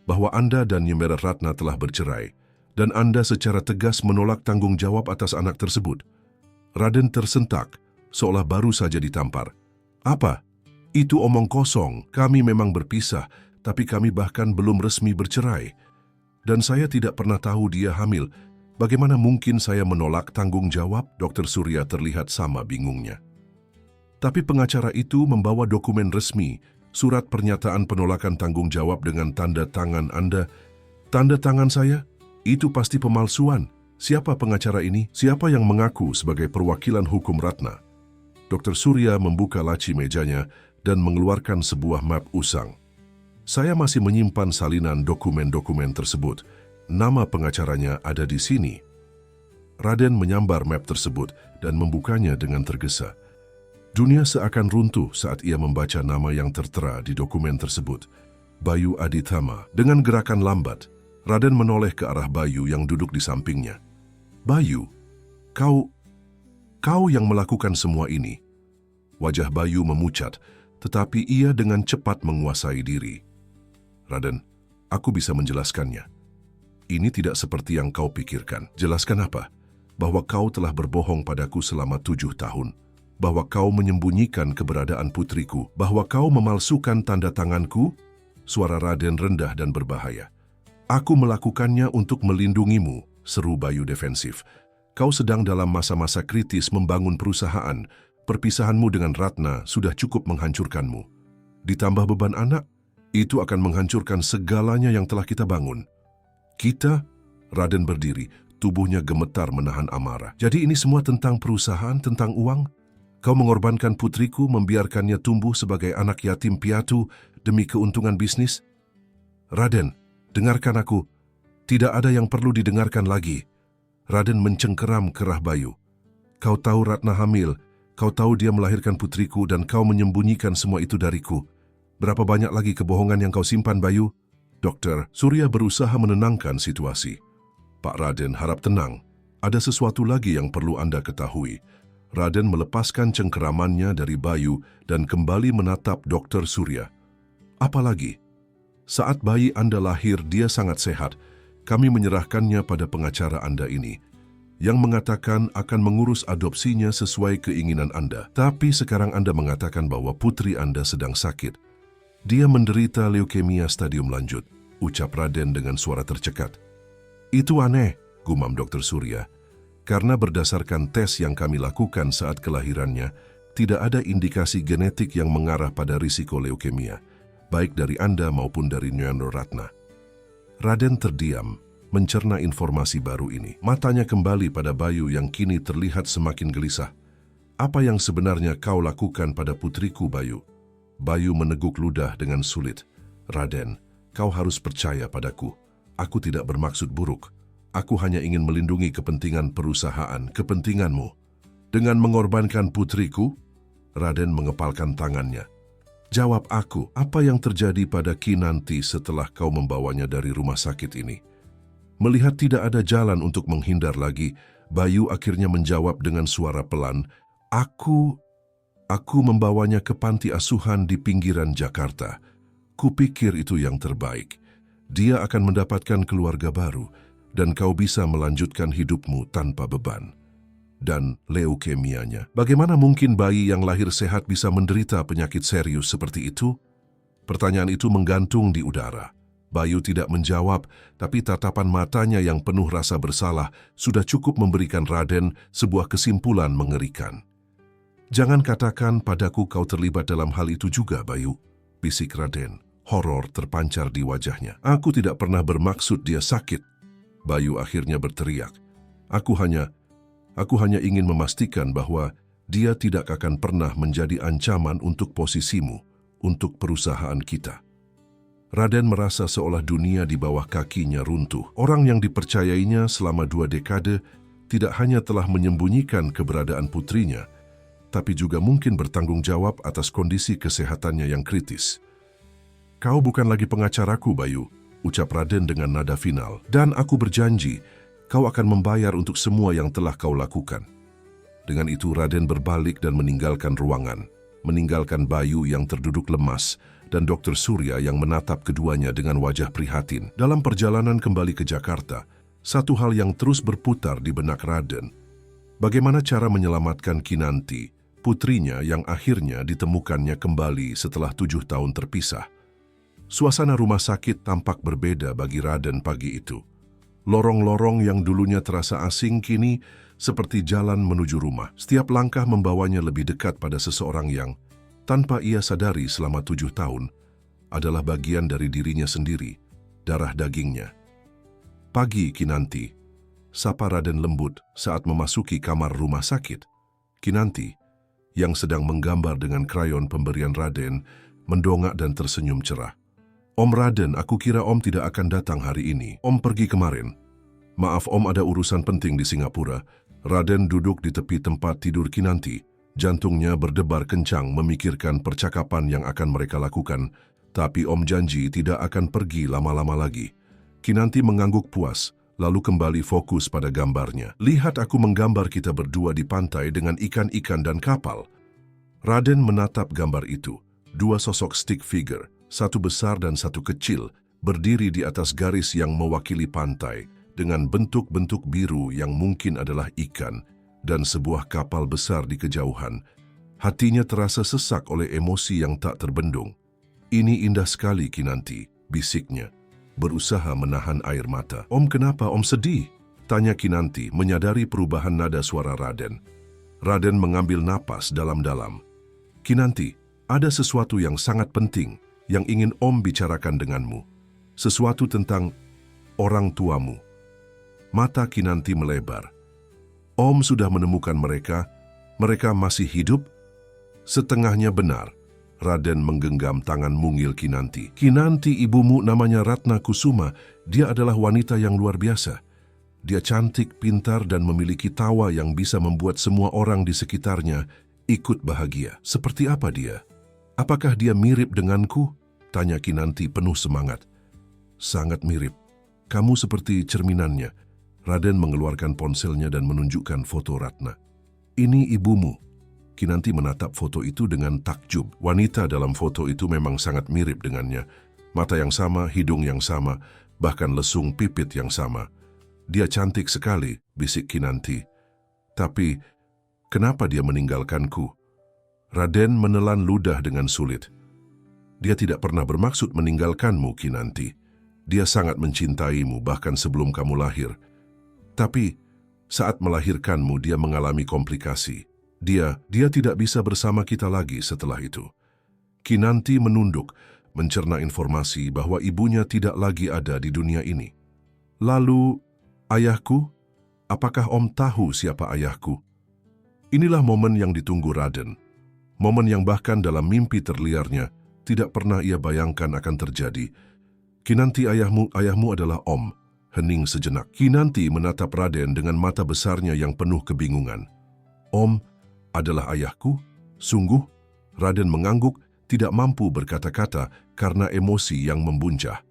bahwa Anda dan Nyemas Ratna telah bercerai, dan Anda secara tegas menolak tanggung jawab atas anak tersebut." Raden tersentak, seolah baru saja ditampar. "Apa? Itu omong kosong. Kami memang berpisah, tapi kami bahkan belum resmi bercerai. Dan saya tidak pernah tahu dia hamil. Bagaimana mungkin saya menolak tanggung jawab?" Dr. Surya terlihat sama bingungnya. "Tapi pengacara itu membawa dokumen resmi, surat pernyataan penolakan tanggung jawab dengan tanda tangan Anda." "Tanda tangan saya? Itu pasti pemalsuan. Siapa pengacara ini? Siapa yang mengaku sebagai perwakilan hukum Ratna?" Dr. Surya membuka laci mejanya dan mengeluarkan sebuah map usang. "Saya masih menyimpan salinan dokumen-dokumen tersebut. Nama pengacaranya ada di sini." Raden menyambar map tersebut dan membukanya dengan tergesa. Dunia seakan runtuh saat ia membaca nama yang tertera di dokumen tersebut. Bayu Aditama. Dengan gerakan lambat, Raden menoleh ke arah Bayu yang duduk di sampingnya. "Bayu, kau yang melakukan semua ini." Wajah Bayu memucat, tetapi ia dengan cepat menguasai diri. "Raden, aku bisa menjelaskannya. Ini tidak seperti yang kau pikirkan." "Jelaskan apa?" "Bahwa kau telah berbohong padaku selama 7 tahun. Bahwa kau menyembunyikan keberadaan putriku. Bahwa kau memalsukan tanda tanganku." Suara Raden rendah dan berbahaya. "Aku melakukannya untuk melindungimu," seru Bayu defensif. "Kau sedang dalam masa-masa kritis membangun perusahaan. Perpisahanmu dengan Ratna sudah cukup menghancurkanmu. Ditambah beban anak, itu akan menghancurkan segalanya yang telah kita bangun." "Kita?" Raden berdiri, tubuhnya gemetar menahan amarah. "Jadi ini semua tentang perusahaan, tentang uang? Kau mengorbankan putriku, membiarkannya tumbuh sebagai anak yatim piatu demi keuntungan bisnis?" "Raden, dengarkan aku. Tidak ada yang perlu didengarkan lagi." Raden mencengkeram kerah Bayu. "Kau tahu Ratna hamil, kau tahu dia melahirkan putriku dan kau menyembunyikan semua itu dariku. Berapa banyak lagi kebohongan yang kau simpan, Bayu?" Dr. Surya berusaha menenangkan situasi. "Pak Raden, harap tenang. Ada sesuatu lagi yang perlu Anda ketahui." Raden melepaskan cengkeramannya dari Bayu dan kembali menatap Dr. Surya. "Apa lagi?" "Saat bayi Anda lahir, dia sangat sehat. Kami menyerahkannya pada pengacara Anda ini, yang mengatakan akan mengurus adopsinya sesuai keinginan Anda. Tapi sekarang Anda mengatakan bahwa putri Anda sedang sakit. Dia menderita leukemia stadium lanjut," ucap Raden dengan suara tercekat. "Itu aneh," gumam Dr. Surya. Karena berdasarkan tes yang kami lakukan saat kelahirannya, tidak ada indikasi genetik yang mengarah pada risiko leukemia, baik dari Anda maupun dari Nyonya Ratna. Raden terdiam, mencerna informasi baru ini. Matanya kembali pada Bayu yang kini terlihat semakin gelisah. Apa yang sebenarnya kau lakukan pada putriku, Bayu? Bayu meneguk ludah dengan sulit. Raden, kau harus percaya padaku. Aku tidak bermaksud buruk. Aku hanya ingin melindungi kepentingan perusahaan, kepentinganmu. Dengan mengorbankan putriku? Raden mengepalkan tangannya. Jawab aku, apa yang terjadi pada Kinanti setelah kau membawanya dari rumah sakit ini? Melihat tidak ada jalan untuk menghindar lagi, Bayu akhirnya menjawab dengan suara pelan, Aku membawanya ke panti asuhan di pinggiran Jakarta. Kupikir itu yang terbaik. Dia akan mendapatkan keluarga baru, dan kau bisa melanjutkan hidupmu tanpa beban. Dan leukemianya. Bagaimana mungkin bayi yang lahir sehat bisa menderita penyakit serius seperti itu? Pertanyaan itu menggantung di udara. Bayu tidak menjawab, tapi tatapan matanya yang penuh rasa bersalah sudah cukup memberikan Raden sebuah kesimpulan mengerikan. Jangan katakan padaku kau terlibat dalam hal itu juga, Bayu, bisik Raden. Horor terpancar di wajahnya. Aku tidak pernah bermaksud dia sakit. Bayu akhirnya berteriak. Aku hanya ingin memastikan bahwa dia tidak akan pernah menjadi ancaman untuk posisimu, untuk perusahaan kita. Raden merasa seolah dunia di bawah kakinya runtuh. Orang yang dipercayainya selama 2 dekade tidak hanya telah menyembunyikan keberadaan putrinya, tapi juga mungkin bertanggung jawab atas kondisi kesehatannya yang kritis. Kau bukan lagi pengacaraku, Bayu, ucap Raden dengan nada final. Dan aku berjanji, kau akan membayar untuk semua yang telah kau lakukan. Dengan itu Raden berbalik dan meninggalkan ruangan, meninggalkan Bayu yang terduduk lemas dan Dr. Surya yang menatap keduanya dengan wajah prihatin. Dalam perjalanan kembali ke Jakarta, satu hal yang terus berputar di benak Raden. Bagaimana cara menyelamatkan Kinanti, putrinya yang akhirnya ditemukannya kembali setelah 7 tahun terpisah. Suasana rumah sakit tampak berbeda bagi Raden pagi itu. Lorong-lorong yang dulunya terasa asing kini seperti jalan menuju rumah. Setiap langkah membawanya lebih dekat pada seseorang yang, tanpa ia sadari selama 7 tahun, adalah bagian dari dirinya sendiri, darah dagingnya. Pagi, Kinanti, sapa Raden lembut saat memasuki kamar rumah sakit. Kinanti, yang sedang menggambar dengan krayon pemberian Raden, mendongak dan tersenyum cerah. Om Raden, aku kira Om tidak akan datang hari ini. Om pergi kemarin. Maaf Om, ada urusan penting di Singapura. Raden duduk di tepi tempat tidur Kinanti. Jantungnya berdebar kencang memikirkan percakapan yang akan mereka lakukan. Tapi Om janji tidak akan pergi lama-lama lagi. Kinanti mengangguk puas, lalu kembali fokus pada gambarnya. Lihat aku menggambar kita berdua di pantai dengan ikan-ikan dan kapal. Raden menatap gambar itu. 2 sosok stick figure, satu besar dan satu kecil, berdiri di atas garis yang mewakili pantai dengan bentuk-bentuk biru yang mungkin adalah ikan dan sebuah kapal besar di kejauhan. Hatinya terasa sesak oleh emosi yang tak terbendung. Ini indah sekali, Kinanti, bisiknya, berusaha menahan air mata. Om, kenapa Om sedih? Tanya Kinanti, menyadari perubahan nada suara Raden. Raden mengambil napas dalam-dalam. Kinanti, ada sesuatu yang sangat penting yang ingin Om bicarakan denganmu. Sesuatu tentang orang tuamu. Mata Kinanti melebar. Om sudah menemukan mereka? Mereka masih hidup? Setengahnya benar. Raden menggenggam tangan mungil Kinanti. Kinanti, ibumu namanya Ratna Kusuma. Dia adalah wanita yang luar biasa. Dia cantik, pintar, dan memiliki tawa yang bisa membuat semua orang di sekitarnya ikut bahagia. Seperti apa dia? Apakah dia mirip denganku? Tanya Kinanti penuh semangat. Sangat mirip. Kamu seperti cerminannya. Raden mengeluarkan ponselnya dan menunjukkan foto Ratna. Ini ibumu. Kinanti menatap foto itu dengan takjub. Wanita dalam foto itu memang sangat mirip dengannya. Mata yang sama, hidung yang sama, bahkan lesung pipit yang sama. Dia cantik sekali, bisik Kinanti. Tapi, kenapa dia meninggalkanku? Raden menelan ludah dengan sulit. Dia tidak pernah bermaksud meninggalkanmu, Kinanti. Dia sangat mencintaimu bahkan sebelum kamu lahir. Tapi, Saat melahirkanmu, dia mengalami komplikasi. Dia tidak bisa bersama kita lagi setelah itu. Kinanti menunduk, mencerna informasi bahwa ibunya tidak lagi ada di dunia ini. Lalu, ayahku? Apakah Om tahu siapa ayahku? Inilah momen yang ditunggu Raden. Momen yang bahkan dalam mimpi terliarnya tidak pernah ia bayangkan akan terjadi. Kinanti, ayahmu adalah Om. Hening sejenak. Kinanti menatap Raden dengan mata besarnya yang penuh kebingungan. Om adalah ayahku? Sungguh? Raden mengangguk, tidak mampu berkata-kata karena emosi yang membuncah.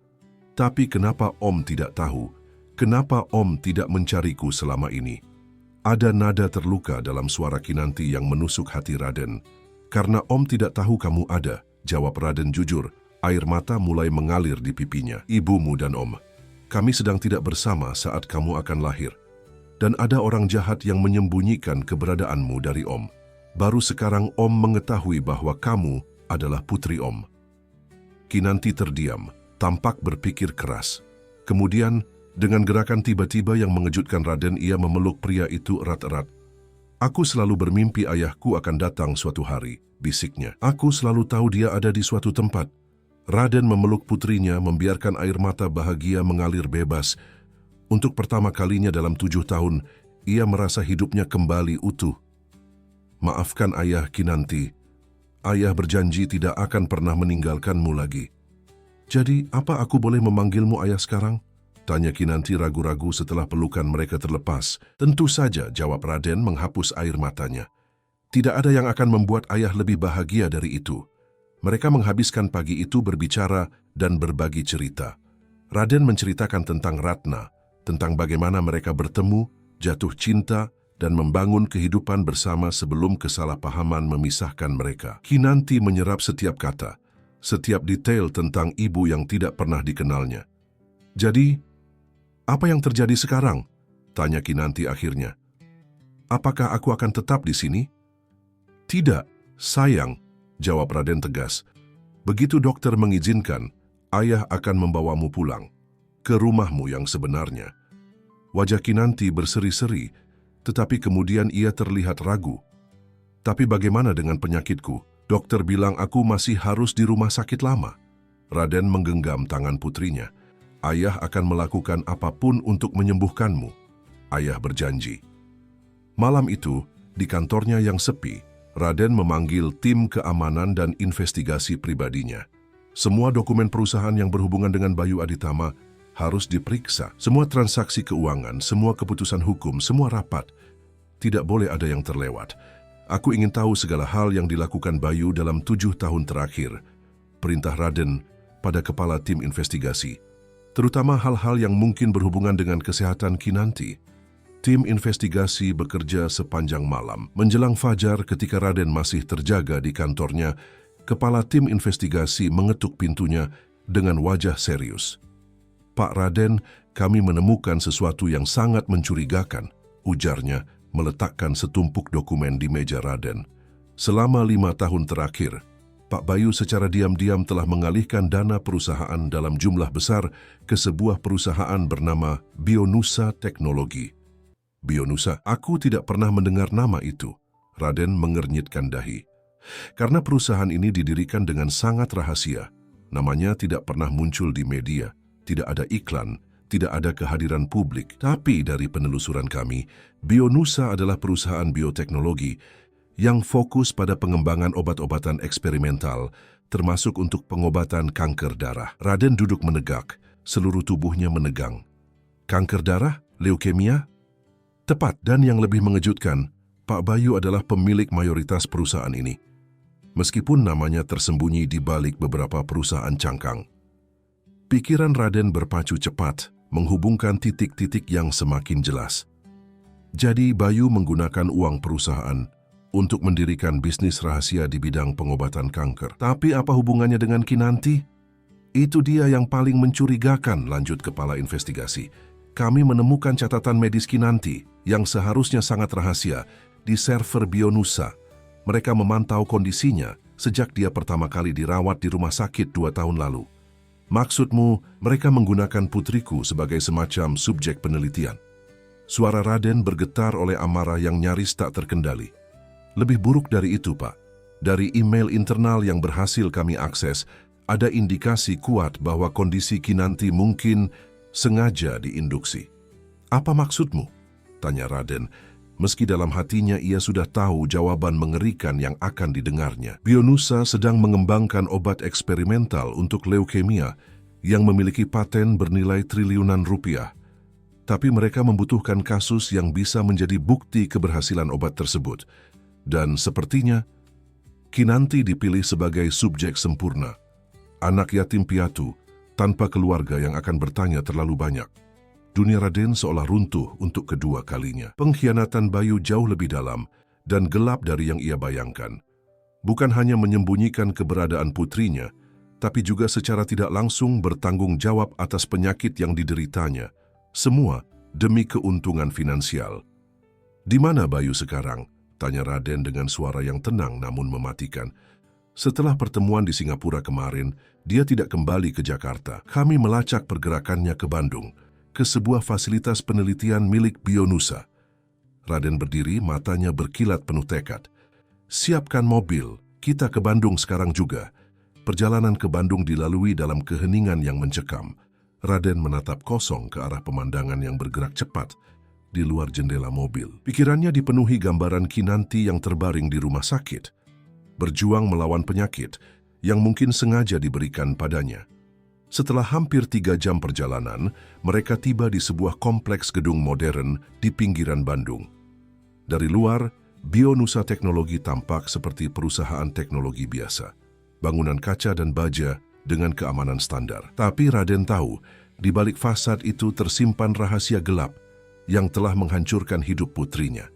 Tapi kenapa Om tidak tahu? Kenapa Om tidak mencariku selama ini? Ada nada terluka dalam suara Kinanti yang menusuk hati Raden. Karena Om tidak tahu kamu ada, jawab Raden jujur. Air mata mulai mengalir di pipinya. Ibumu dan Om. Kami sedang tidak bersama saat kamu akan lahir. Dan ada orang jahat yang menyembunyikan keberadaanmu dari Om. Baru sekarang Om mengetahui bahwa kamu adalah putri Om. Kinanti terdiam, tampak berpikir keras. Kemudian, dengan gerakan tiba-tiba yang mengejutkan Raden, ia memeluk pria itu erat-erat. Aku selalu bermimpi ayahku akan datang suatu hari, bisiknya. Aku selalu tahu dia ada di suatu tempat. Raden memeluk putrinya, membiarkan air mata bahagia mengalir bebas. Untuk pertama kalinya dalam 7 tahun, ia merasa hidupnya kembali utuh. Maafkan ayah, Kinanti. Ayah berjanji tidak akan pernah meninggalkanmu lagi. Jadi, apa aku boleh memanggilmu ayah sekarang? Tanya Kinanti ragu-ragu setelah pelukan mereka terlepas. Tentu saja, jawab Raden menghapus air matanya. Tidak ada yang akan membuat ayah lebih bahagia dari itu. Mereka menghabiskan pagi itu berbicara dan berbagi cerita. Raden menceritakan tentang Ratna, tentang bagaimana mereka bertemu, jatuh cinta, dan membangun kehidupan bersama sebelum kesalahpahaman memisahkan mereka. Kinanti menyerap setiap kata, setiap detail tentang ibu yang tidak pernah dikenalnya. Jadi, apa yang terjadi sekarang? Tanya Kinanti akhirnya. Apakah aku akan tetap di sini? Tidak, sayang. Jawab Raden tegas. Begitu dokter mengizinkan, ayah akan membawamu pulang ke rumahmu yang sebenarnya. Wajah Kinanti berseri-seri, tetapi kemudian ia terlihat ragu. Tapi bagaimana dengan penyakitku? Dokter bilang aku masih harus di rumah sakit lama. Raden menggenggam tangan putrinya. Ayah akan melakukan apapun untuk menyembuhkanmu. Ayah berjanji. Malam itu, di kantornya yang sepi, Raden memanggil tim keamanan dan investigasi pribadinya. Semua dokumen perusahaan yang berhubungan dengan Bayu Aditama harus diperiksa. Semua transaksi keuangan, semua keputusan hukum, semua rapat. Tidak boleh ada yang terlewat. Aku ingin tahu segala hal yang dilakukan Bayu dalam 7 tahun terakhir. Perintah Raden pada kepala tim investigasi. Terutama hal-hal yang mungkin berhubungan dengan kesehatan Kinanti. Tim investigasi bekerja sepanjang malam. Menjelang fajar ketika Raden masih terjaga di kantornya, kepala tim investigasi mengetuk pintunya dengan wajah serius. Pak Raden, kami menemukan sesuatu yang sangat mencurigakan, ujarnya meletakkan setumpuk dokumen di meja Raden. Selama 5 tahun terakhir, Pak Bayu secara diam-diam telah mengalihkan dana perusahaan dalam jumlah besar ke sebuah perusahaan bernama Bionusa Teknologi. Bionusa, aku tidak pernah mendengar nama itu. Raden mengernyitkan dahi. Karena perusahaan ini didirikan dengan sangat rahasia. Namanya tidak pernah muncul di media, tidak ada iklan, tidak ada kehadiran publik. Tapi dari penelusuran kami, Bionusa adalah perusahaan bioteknologi yang fokus pada pengembangan obat-obatan eksperimental, termasuk untuk pengobatan kanker darah. Raden duduk menegak, seluruh tubuhnya menegang. Kanker darah? Leukemia? Tepat, dan yang lebih mengejutkan, Pak Bayu adalah pemilik mayoritas perusahaan ini. Meskipun namanya tersembunyi di balik beberapa perusahaan cangkang. Pikiran Raden berpacu cepat, menghubungkan titik-titik yang semakin jelas. Jadi Bayu menggunakan uang perusahaan untuk mendirikan bisnis rahasia di bidang pengobatan kanker. Tapi apa hubungannya dengan Kinanti? Itu dia yang paling mencurigakan, lanjut kepala investigasi. Kami menemukan catatan medis Kinanti yang seharusnya sangat rahasia di server Bionusa. Mereka memantau kondisinya sejak dia pertama kali dirawat di rumah sakit 2 tahun lalu. Maksudmu, mereka menggunakan putriku sebagai semacam subjek penelitian? Suara Raden bergetar oleh amarah yang nyaris tak terkendali. Lebih buruk dari itu, Pak. Dari email internal yang berhasil kami akses, ada indikasi kuat bahwa kondisi Kinanti mungkin sengaja diinduksi. Apa maksudmu? Tanya Raden, meski dalam hatinya ia sudah tahu jawaban mengerikan yang akan didengarnya. Bionusa sedang mengembangkan obat eksperimental untuk leukemia yang memiliki paten bernilai triliunan rupiah. Tapi mereka membutuhkan kasus yang bisa menjadi bukti keberhasilan obat tersebut. Dan sepertinya, Kinanti dipilih sebagai subjek sempurna. Anak yatim piatu, tanpa keluarga yang akan bertanya terlalu banyak. Dunia Raden seolah runtuh untuk kedua kalinya. Pengkhianatan Bayu jauh lebih dalam dan gelap dari yang ia bayangkan. Bukan hanya menyembunyikan keberadaan putrinya, tapi juga secara tidak langsung bertanggung jawab atas penyakit yang dideritanya. Semua demi keuntungan finansial. "Di mana Bayu sekarang?" tanya Raden dengan suara yang tenang namun mematikan. "Setelah pertemuan di Singapura kemarin, dia tidak kembali ke Jakarta. Kami melacak pergerakannya ke Bandung, ke sebuah fasilitas penelitian milik Bionusa." Raden berdiri, matanya berkilat penuh tekad. "Siapkan mobil, kita ke Bandung sekarang juga." Perjalanan ke Bandung dilalui dalam keheningan yang mencekam. Raden menatap kosong ke arah pemandangan yang bergerak cepat di luar jendela mobil. Pikirannya dipenuhi gambaran Kinanti yang terbaring di rumah sakit, berjuang melawan penyakit yang mungkin sengaja diberikan padanya. Setelah hampir 3 jam perjalanan, mereka tiba di sebuah kompleks gedung modern di pinggiran Bandung. Dari luar, Bionusa Teknologi tampak seperti perusahaan teknologi biasa. Bangunan kaca dan baja dengan keamanan standar. Tapi Raden tahu, di balik fasad itu tersimpan rahasia gelap yang telah menghancurkan hidup putrinya.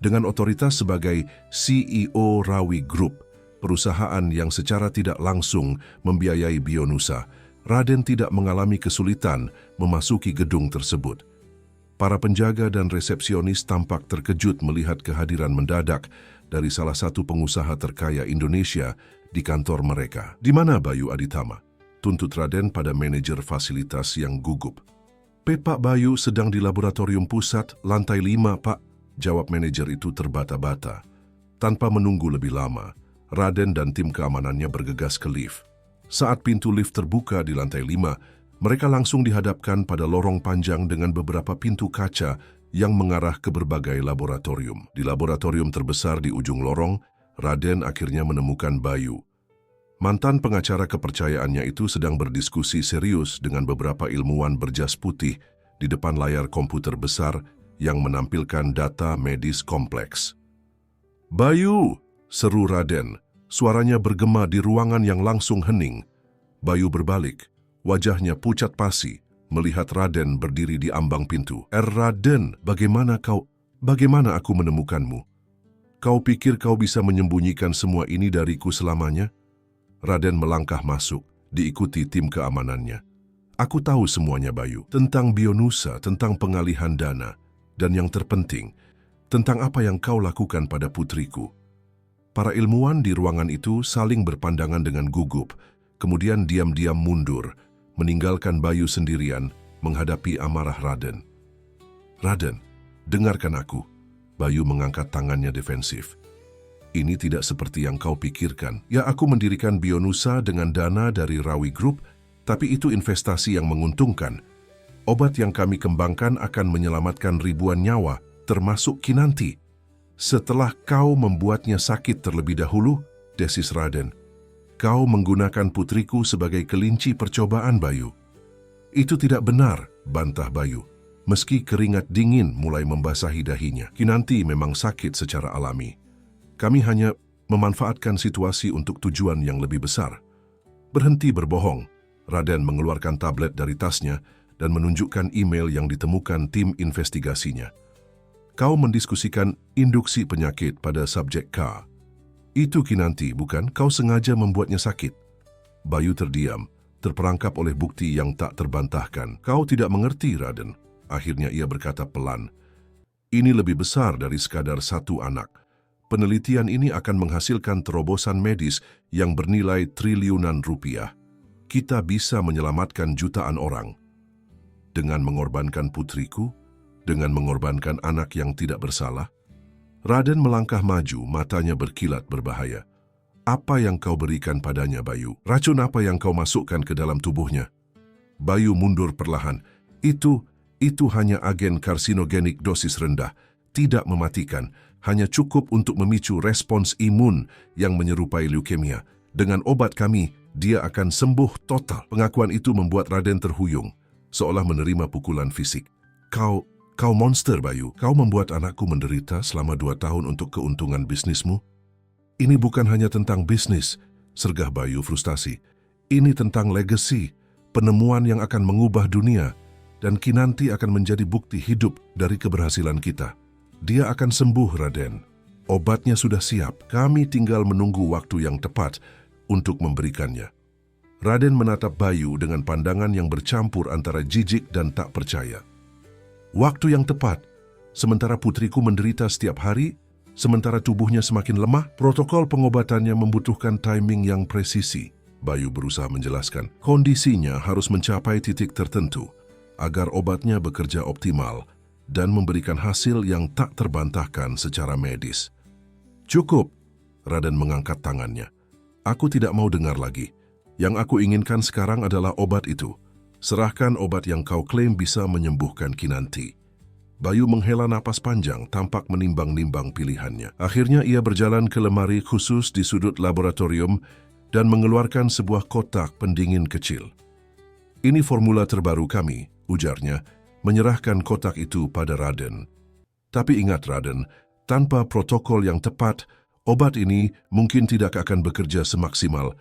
Dengan otoritas sebagai CEO Rawi Group, perusahaan yang secara tidak langsung membiayai Bionusa, Raden tidak mengalami kesulitan memasuki gedung tersebut. Para penjaga dan resepsionis tampak terkejut melihat kehadiran mendadak dari salah satu pengusaha terkaya Indonesia di kantor mereka. "Di mana Bayu Aditama?" tuntut Raden pada manajer fasilitas yang gugup. "Pak Bayu sedang di laboratorium pusat, lantai 5, Pak," jawab manajer itu terbata-bata. Tanpa menunggu lebih lama, Raden dan tim keamanannya bergegas ke lift. Saat pintu lift terbuka di lantai 5, mereka langsung dihadapkan pada lorong panjang dengan beberapa pintu kaca yang mengarah ke berbagai laboratorium. Di laboratorium terbesar di ujung lorong, Raden akhirnya menemukan Bayu. Mantan pengacara kepercayaannya itu sedang berdiskusi serius dengan beberapa ilmuwan berjas putih di depan layar komputer besar yang menampilkan data medis kompleks. "Bayu!" seru Raden. Suaranya bergema di ruangan yang langsung hening. Bayu berbalik, wajahnya pucat pasi, melihat Raden berdiri di ambang pintu. Raden, bagaimana aku menemukanmu? Kau pikir kau bisa menyembunyikan semua ini dariku selamanya?" Raden melangkah masuk, diikuti tim keamanannya. "Aku tahu semuanya, Bayu. Tentang Bionusa, tentang pengalihan dana, dan yang terpenting, tentang apa yang kau lakukan pada putriku." Para ilmuwan di ruangan itu saling berpandangan dengan gugup, kemudian diam-diam mundur, meninggalkan Bayu sendirian menghadapi amarah Raden. "Raden, dengarkan aku." Bayu mengangkat tangannya defensif. "Ini tidak seperti yang kau pikirkan. Ya, aku mendirikan Bionusa dengan dana dari Rawi Group, tapi itu investasi yang menguntungkan. Obat yang kami kembangkan akan menyelamatkan ribuan nyawa, termasuk Kinanti. Setelah kau membuatnya sakit terlebih dahulu," desis Raden, "kau menggunakan putriku sebagai kelinci percobaan, Bayu." "Itu tidak benar," bantah Bayu. Meski keringat dingin mulai membasahi dahinya. "Kinanti memang sakit secara alami. Kami hanya memanfaatkan situasi untuk tujuan yang lebih besar." "Berhenti berbohong." Raden mengeluarkan tablet dari tasnya dan menunjukkan email yang ditemukan tim investigasinya. "Kau mendiskusikan induksi penyakit pada subjek K. Itu Kinanti, bukan? Kau sengaja membuatnya sakit." Bayu terdiam, terperangkap oleh bukti yang tak terbantahkan. "Kau tidak mengerti, Raden." Akhirnya ia berkata pelan, "Ini lebih besar dari sekadar satu anak. Penelitian ini akan menghasilkan terobosan medis yang bernilai triliunan rupiah. Kita bisa menyelamatkan jutaan orang. Dengan mengorbankan putriku, dengan mengorbankan anak yang tidak bersalah? Raden melangkah maju, matanya berkilat berbahaya. Apa yang kau berikan padanya, Bayu? Racun apa yang kau masukkan ke dalam tubuhnya? Bayu mundur perlahan. Itu hanya agen karsinogenik dosis rendah, tidak mematikan, hanya cukup untuk memicu respons imun yang menyerupai leukemia. Dengan obat kami, dia akan sembuh total. Pengakuan itu membuat Raden terhuyung, seolah menerima pukulan fisik. Kau monster, Bayu. Kau membuat anakku menderita selama 2 tahun untuk keuntungan bisnismu. Ini bukan hanya tentang bisnis, sergah Bayu frustasi. Ini tentang legacy, penemuan yang akan mengubah dunia, dan Kinanti akan menjadi bukti hidup dari keberhasilan kita. Dia akan sembuh, Raden. Obatnya sudah siap, kami tinggal menunggu waktu yang tepat untuk memberikannya. Raden menatap Bayu dengan pandangan yang bercampur antara jijik dan tak percaya. Waktu yang tepat, sementara putriku menderita setiap hari, sementara tubuhnya semakin lemah, protokol pengobatannya membutuhkan timing yang presisi. Bayu berusaha menjelaskan, kondisinya harus mencapai titik tertentu agar obatnya bekerja optimal dan memberikan hasil yang tak terbantahkan secara medis. Cukup, Raden mengangkat tangannya. Aku tidak mau dengar lagi. Yang aku inginkan sekarang adalah obat itu. Serahkan obat yang kau klaim bisa menyembuhkan Kinanti. Bayu menghela napas panjang, tampak menimbang-nimbang pilihannya. Akhirnya ia berjalan ke lemari khusus di sudut laboratorium dan mengeluarkan sebuah kotak pendingin kecil. Ini formula terbaru kami, ujarnya, menyerahkan kotak itu pada Raden. Tapi ingat, Raden, tanpa protokol yang tepat, obat ini mungkin tidak akan bekerja semaksimal.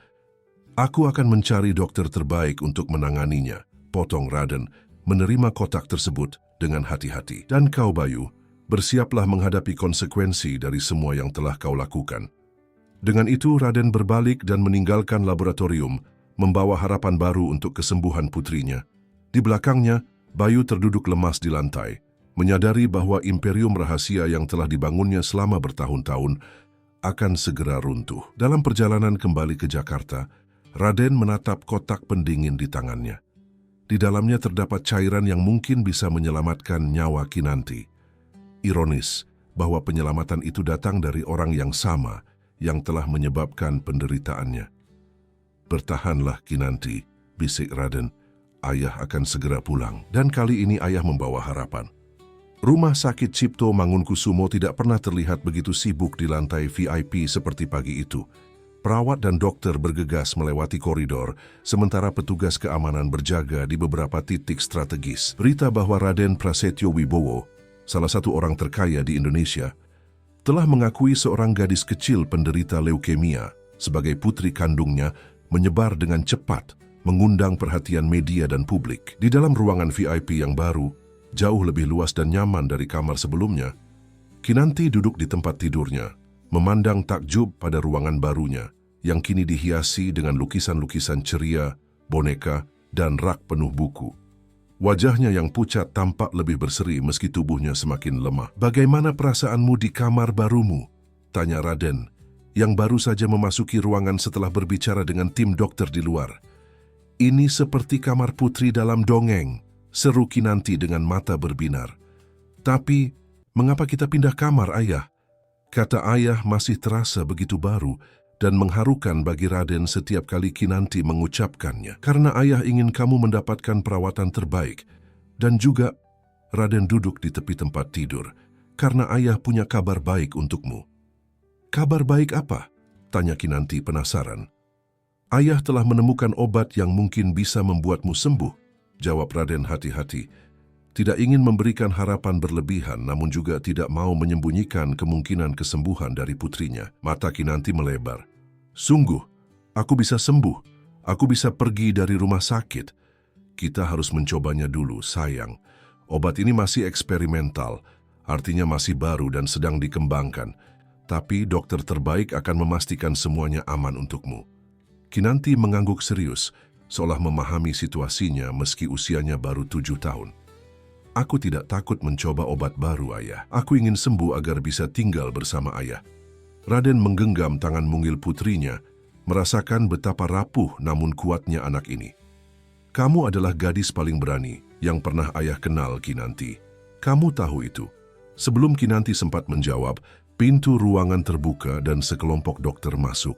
Aku akan mencari dokter terbaik untuk menanganinya, potong Raden, menerima kotak tersebut dengan hati-hati. Dan kau, Bayu, bersiaplah menghadapi konsekuensi dari semua yang telah kau lakukan. Dengan itu, Raden berbalik dan meninggalkan laboratorium, membawa harapan baru untuk kesembuhan putrinya. Di belakangnya, Bayu terduduk lemas di lantai, menyadari bahwa imperium rahasia yang telah dibangunnya selama bertahun-tahun akan segera runtuh. Dalam perjalanan kembali ke Jakarta, Raden menatap kotak pendingin di tangannya. Di dalamnya terdapat cairan yang mungkin bisa menyelamatkan nyawa Kinanti. Ironis bahwa penyelamatan itu datang dari orang yang sama yang telah menyebabkan penderitaannya. Bertahanlah, Kinanti, bisik Raden. Ayah akan segera pulang. Dan kali ini ayah membawa harapan. Rumah sakit Cipto Mangunkusumo tidak pernah terlihat begitu sibuk di lantai VIP seperti pagi itu. Perawat dan dokter bergegas melewati koridor, sementara petugas keamanan berjaga di beberapa titik strategis. Berita bahwa Raden Prasetyo Wibowo, salah satu orang terkaya di Indonesia, telah mengakui seorang gadis kecil penderita leukemia sebagai putri kandungnya menyebar dengan cepat, mengundang perhatian media dan publik. Di dalam ruangan VIP yang baru, jauh lebih luas dan nyaman dari kamar sebelumnya, Kinanti duduk di tempat tidurnya, memandang takjub pada ruangan barunya, yang kini dihiasi dengan lukisan-lukisan ceria, boneka, dan rak penuh buku. Wajahnya yang pucat tampak lebih berseri meski tubuhnya semakin lemah. Bagaimana perasaanmu di kamar barumu? Tanya Raden, yang baru saja memasuki ruangan setelah berbicara dengan tim dokter di luar. Ini seperti kamar putri dalam dongeng, seru Kinanti dengan mata berbinar. Tapi, mengapa kita pindah kamar, Ayah? Kata ayah masih terasa begitu baru dan mengharukan bagi Raden setiap kali Kinanti mengucapkannya. Karena ayah ingin kamu mendapatkan perawatan terbaik. Dan juga Raden duduk di tepi tempat tidur, karena ayah punya kabar baik untukmu. Kabar baik apa? Tanya Kinanti penasaran. Ayah telah menemukan obat yang mungkin bisa membuatmu sembuh, jawab Raden hati-hati. Tidak ingin memberikan harapan berlebihan, namun juga tidak mau menyembunyikan kemungkinan kesembuhan dari putrinya. Mata Kinanti melebar. Sungguh, aku bisa sembuh. Aku bisa pergi dari rumah sakit. Kita harus mencobanya dulu, sayang. Obat ini masih eksperimental, artinya masih baru dan sedang dikembangkan. Tapi dokter terbaik akan memastikan semuanya aman untukmu. Kinanti mengangguk serius, seolah memahami situasinya meski usianya baru 7 tahun. Aku tidak takut mencoba obat baru, Ayah. Aku ingin sembuh agar bisa tinggal bersama Ayah. Raden menggenggam tangan mungil putrinya, merasakan betapa rapuh namun kuatnya anak ini. Kamu adalah gadis paling berani yang pernah Ayah kenal, Kinanti. Kamu tahu itu. Sebelum Kinanti sempat menjawab, pintu ruangan terbuka dan sekelompok dokter masuk.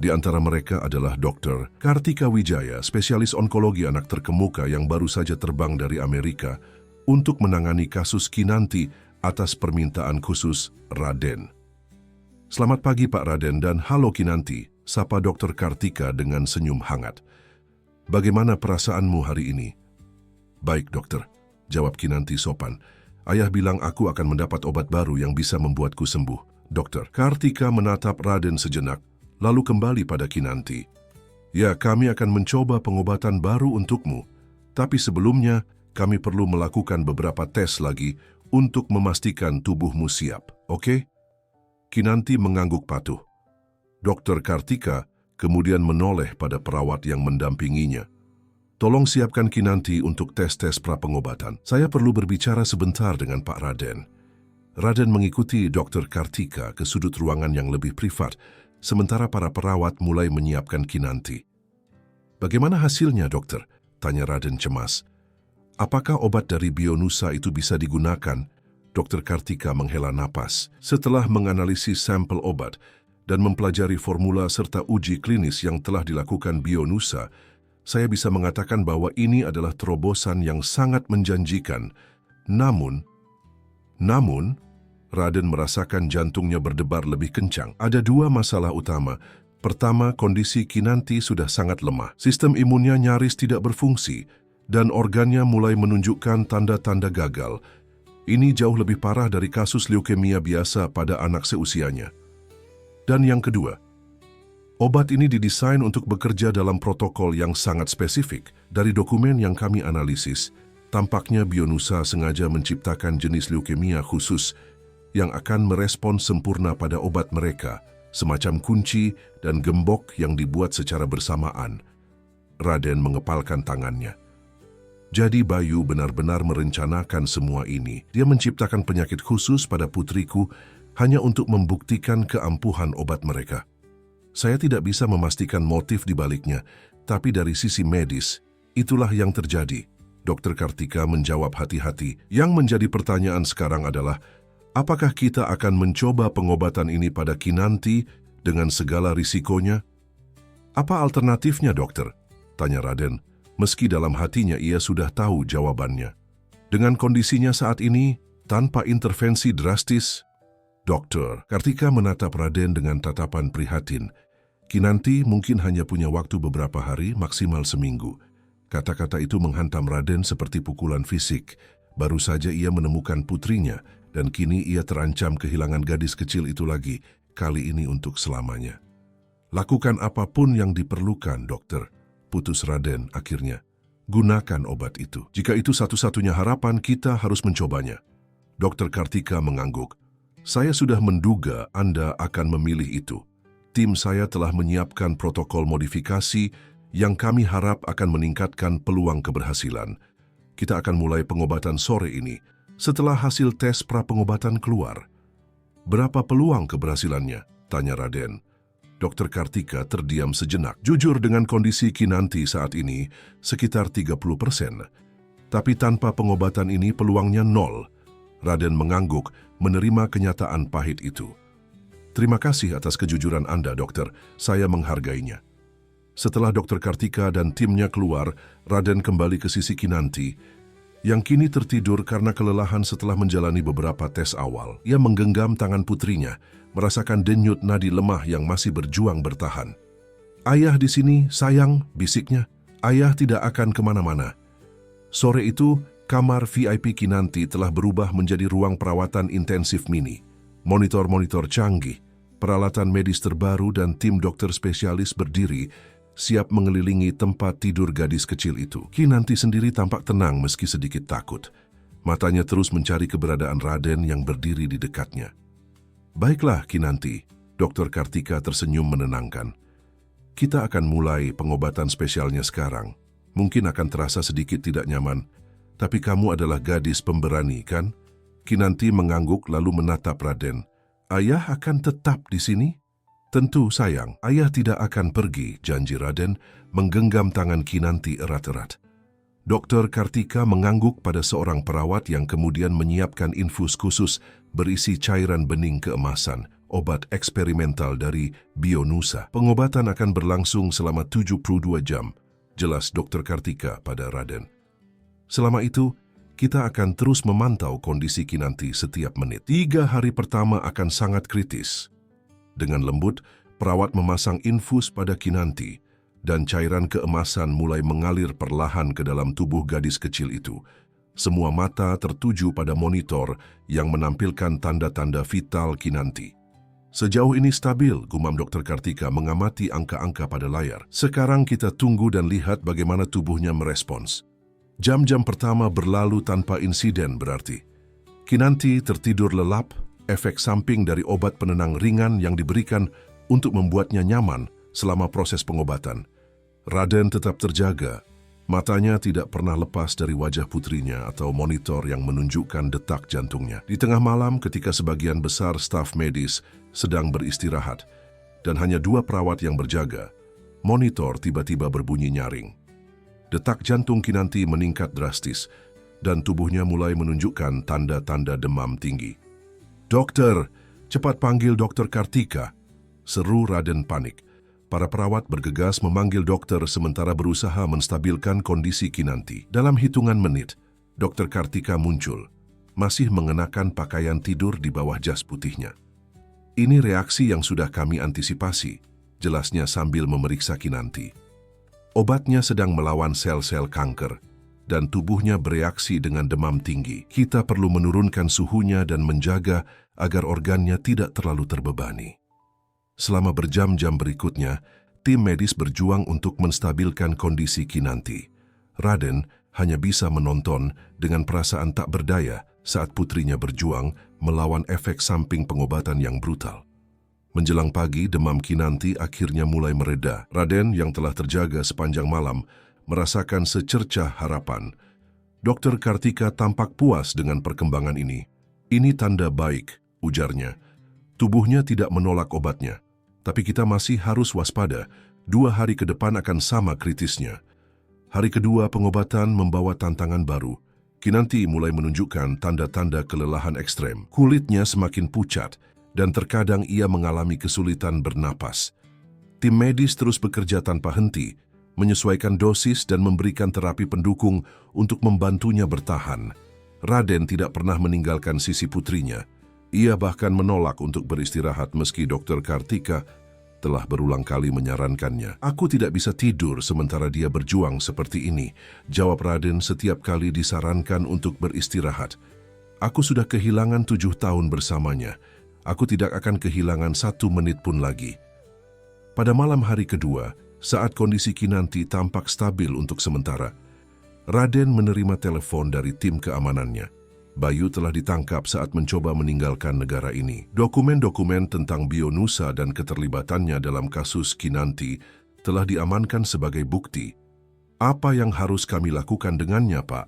Di antara mereka adalah Dr. Kartika Wijaya, spesialis onkologi anak terkemuka yang baru saja terbang dari Amerika untuk menangani kasus Kinanti atas permintaan khusus Raden. Selamat pagi Pak Raden dan halo Kinanti, sapa Dr. Kartika dengan senyum hangat. Bagaimana perasaanmu hari ini? Baik dokter, jawab Kinanti sopan. Ayah bilang aku akan mendapat obat baru yang bisa membuatku sembuh. Dokter Kartika menatap Raden sejenak, lalu kembali pada Kinanti. Ya, kami akan mencoba pengobatan baru untukmu. Tapi sebelumnya, kami perlu melakukan beberapa tes lagi untuk memastikan tubuhmu siap, oke? Kinanti mengangguk patuh. Dokter Kartika kemudian menoleh pada perawat yang mendampinginya. Tolong siapkan Kinanti untuk tes-tes pra-pengobatan. Saya perlu berbicara sebentar dengan Pak Raden. Raden mengikuti Dr. Kartika ke sudut ruangan yang lebih privat, sementara para perawat mulai menyiapkan Kinanti. Bagaimana hasilnya, dokter? Tanya Raden cemas. Apakah obat dari Bionusa itu bisa digunakan? Dr. Kartika menghela napas. Setelah menganalisis sampel obat dan mempelajari formula serta uji klinis yang telah dilakukan Bionusa, saya bisa mengatakan bahwa ini adalah terobosan yang sangat menjanjikan. Namun, Raden merasakan jantungnya berdebar lebih kencang. Ada dua masalah utama. Pertama, kondisi Kinanti sudah sangat lemah. Sistem imunnya nyaris tidak berfungsi, dan organnya mulai menunjukkan tanda-tanda gagal. Ini jauh lebih parah dari kasus leukemia biasa pada anak seusianya. Dan yang kedua, obat ini didesain untuk bekerja dalam protokol yang sangat spesifik. Dari dokumen yang kami analisis, tampaknya Bionusa sengaja menciptakan jenis leukemia khusus yang akan merespon sempurna pada obat mereka, semacam kunci dan gembok yang dibuat secara bersamaan. Raden mengepalkan tangannya. Jadi Bayu benar-benar merencanakan semua ini. Dia menciptakan penyakit khusus pada putriku hanya untuk membuktikan keampuhan obat mereka. Saya tidak bisa memastikan motif di baliknya, tapi dari sisi medis, itulah yang terjadi. Dr. Kartika menjawab hati-hati. Yang menjadi pertanyaan sekarang adalah, apakah kita akan mencoba pengobatan ini pada Kinanti dengan segala risikonya? Apa alternatifnya, dokter? Tanya Raden, meski dalam hatinya ia sudah tahu jawabannya. Dengan kondisinya saat ini, tanpa intervensi drastis, Dokter Kartika menatap Raden dengan tatapan prihatin. Kinanti mungkin hanya punya waktu beberapa hari, maksimal seminggu. Kata-kata itu menghantam Raden seperti pukulan fisik. Baru saja ia menemukan putrinya, dan kini ia terancam kehilangan gadis kecil itu lagi, kali ini untuk selamanya. Lakukan apapun yang diperlukan, dokter, putus Raden akhirnya. Gunakan obat itu. Jika itu satu-satunya harapan, kita harus mencobanya. Dokter Kartika mengangguk. Saya sudah menduga Anda akan memilih itu. Tim saya telah menyiapkan protokol modifikasi yang kami harap akan meningkatkan peluang keberhasilan. Kita akan mulai pengobatan sore ini setelah hasil tes pra-pengobatan keluar. Berapa peluang keberhasilannya? Tanya Raden. Dokter Kartika terdiam sejenak. Jujur, dengan kondisi Kinanti saat ini, sekitar 30%. Tapi tanpa pengobatan ini peluangnya 0. Raden mengangguk, menerima kenyataan pahit itu. Terima kasih atas kejujuran Anda, dokter. Saya menghargainya. Setelah Dokter Kartika dan timnya keluar, Raden kembali ke sisi Kinanti, yang kini tertidur karena kelelahan setelah menjalani beberapa tes awal. Ia menggenggam tangan putrinya, merasakan denyut nadi lemah yang masih berjuang bertahan. Ayah di sini, sayang, bisiknya. Ayah tidak akan kemana-mana. Sore itu, kamar VIP Kinanti telah berubah menjadi ruang perawatan intensif mini. Monitor-monitor canggih, peralatan medis terbaru dan tim dokter spesialis berdiri, siap mengelilingi tempat tidur gadis kecil itu. Kinanti sendiri tampak tenang meski sedikit takut. Matanya terus mencari keberadaan Raden yang berdiri di dekatnya. Baiklah Kinanti, Dokter Kartika tersenyum menenangkan. Kita akan mulai pengobatan spesialnya sekarang. Mungkin akan terasa sedikit tidak nyaman, tapi kamu adalah gadis pemberani, kan? Kinanti mengangguk lalu menatap Raden. Ayah akan tetap di sini? Tentu, sayang. Ayah tidak akan pergi, janji Raden, menggenggam tangan Kinanti erat-erat. Dokter Kartika mengangguk pada seorang perawat yang kemudian menyiapkan infus khusus berisi cairan bening keemasan, obat eksperimental dari Bionusa. Pengobatan akan berlangsung selama 72 jam, jelas Dokter Kartika pada Raden. Selama itu, kita akan terus memantau kondisi Kinanti setiap menit. 3 hari pertama akan sangat kritis. Dengan lembut, perawat memasang infus pada Kinanti, dan cairan keemasan mulai mengalir perlahan ke dalam tubuh gadis kecil itu. Semua mata tertuju pada monitor yang menampilkan tanda-tanda vital Kinanti. Sejauh ini stabil, gumam Dr. Kartika mengamati angka-angka pada layar. Sekarang kita tunggu dan lihat bagaimana tubuhnya merespons. Jam-jam pertama berlalu tanpa insiden berarti. Kinanti tertidur lelap, efek samping dari obat penenang ringan yang diberikan untuk membuatnya nyaman selama proses pengobatan. Raden tetap terjaga, matanya tidak pernah lepas dari wajah putrinya atau monitor yang menunjukkan detak jantungnya. Di tengah malam ketika sebagian besar staf medis sedang beristirahat dan hanya 2 perawat yang berjaga, monitor tiba-tiba berbunyi nyaring. Detak jantung Kinanti meningkat drastis dan tubuhnya mulai menunjukkan tanda-tanda demam tinggi. "Dokter, cepat panggil Dokter Kartika," seru Raden panik. Para perawat bergegas memanggil dokter sementara berusaha menstabilkan kondisi Kinanti. Dalam hitungan menit, Dokter Kartika muncul, masih mengenakan pakaian tidur di bawah jas putihnya. "Ini reaksi yang sudah kami antisipasi," jelasnya sambil memeriksa Kinanti. "Obatnya sedang melawan sel-sel kanker, dan tubuhnya bereaksi dengan demam tinggi. Kita perlu menurunkan suhunya dan menjaga agar organnya tidak terlalu terbebani." Selama berjam-jam berikutnya, tim medis berjuang untuk menstabilkan kondisi Kinanti. Raden hanya bisa menonton dengan perasaan tak berdaya saat putrinya berjuang melawan efek samping pengobatan yang brutal. Menjelang pagi, demam Kinanti akhirnya mulai mereda. Raden yang telah terjaga sepanjang malam merasakan secercah harapan. Dokter Kartika tampak puas dengan perkembangan ini. "Ini tanda baik," ujarnya. "Tubuhnya tidak menolak obatnya. Tapi kita masih harus waspada, 2 hari ke depan akan sama kritisnya." Hari kedua pengobatan membawa tantangan baru. Kinanti mulai menunjukkan tanda-tanda kelelahan ekstrem. Kulitnya semakin pucat, dan terkadang ia mengalami kesulitan bernapas. Tim medis terus bekerja tanpa henti, menyesuaikan dosis dan memberikan terapi pendukung untuk membantunya bertahan. Raden tidak pernah meninggalkan sisi putrinya. Ia bahkan menolak untuk beristirahat meski Dokter Kartika telah berulang kali menyarankannya. "Aku tidak bisa tidur sementara dia berjuang seperti ini," jawab Raden setiap kali disarankan untuk beristirahat. "Aku sudah kehilangan 7 tahun bersamanya. Aku tidak akan kehilangan 1 menit pun lagi." Pada malam hari kedua, saat kondisi Kinanti tampak stabil untuk sementara, Raden menerima telepon dari tim keamanannya. Bayu telah ditangkap saat mencoba meninggalkan negara ini. Dokumen-dokumen tentang Bionusa dan keterlibatannya dalam kasus Kinanti telah diamankan sebagai bukti. "Apa yang harus kami lakukan dengannya, Pak?"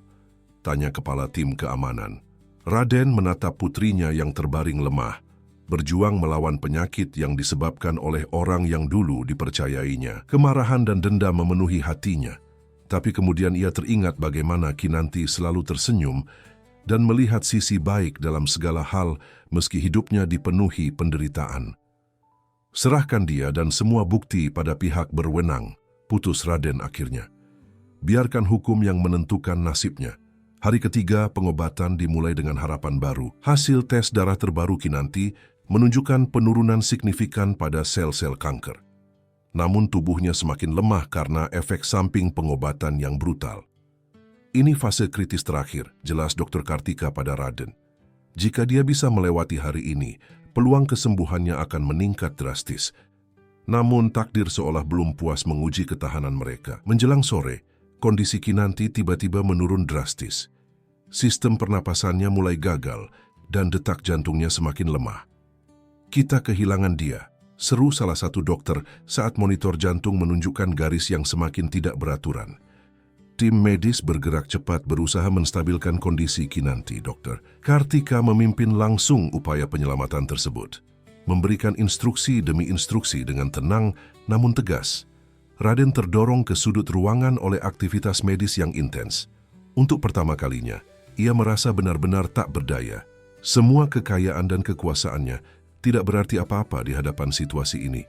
tanya kepala tim keamanan. Raden menatap putrinya yang terbaring lemah, berjuang melawan penyakit yang disebabkan oleh orang yang dulu dipercayainya. Kemarahan dan dendam memenuhi hatinya, tapi kemudian ia teringat bagaimana Kinanti selalu tersenyum dan melihat sisi baik dalam segala hal meski hidupnya dipenuhi penderitaan. "Serahkan dia dan semua bukti pada pihak berwenang," putus Raden akhirnya. "Biarkan hukum yang menentukan nasibnya." Hari ketiga pengobatan dimulai dengan harapan baru. Hasil tes darah terbaru Kinanti menunjukkan penurunan signifikan pada sel-sel kanker. Namun tubuhnya semakin lemah karena efek samping pengobatan yang brutal. "Ini fase kritis terakhir," jelas Dr. Kartika pada Raden. "Jika dia bisa melewati hari ini, peluang kesembuhannya akan meningkat drastis." Namun takdir seolah belum puas menguji ketahanan mereka. Menjelang sore, kondisi Kinanti tiba-tiba menurun drastis. Sistem pernapasannya mulai gagal dan detak jantungnya semakin lemah. "Kita kehilangan dia," seru salah satu dokter saat monitor jantung menunjukkan garis yang semakin tidak beraturan. Tim medis bergerak cepat berusaha menstabilkan kondisi Kinanti. Dokter Kartika memimpin langsung upaya penyelamatan tersebut, memberikan instruksi demi instruksi dengan tenang namun tegas. Raden terdorong ke sudut ruangan oleh aktivitas medis yang intens. Untuk pertama kalinya, ia merasa benar-benar tak berdaya. Semua kekayaan dan kekuasaannya tidak berarti apa-apa di hadapan situasi ini.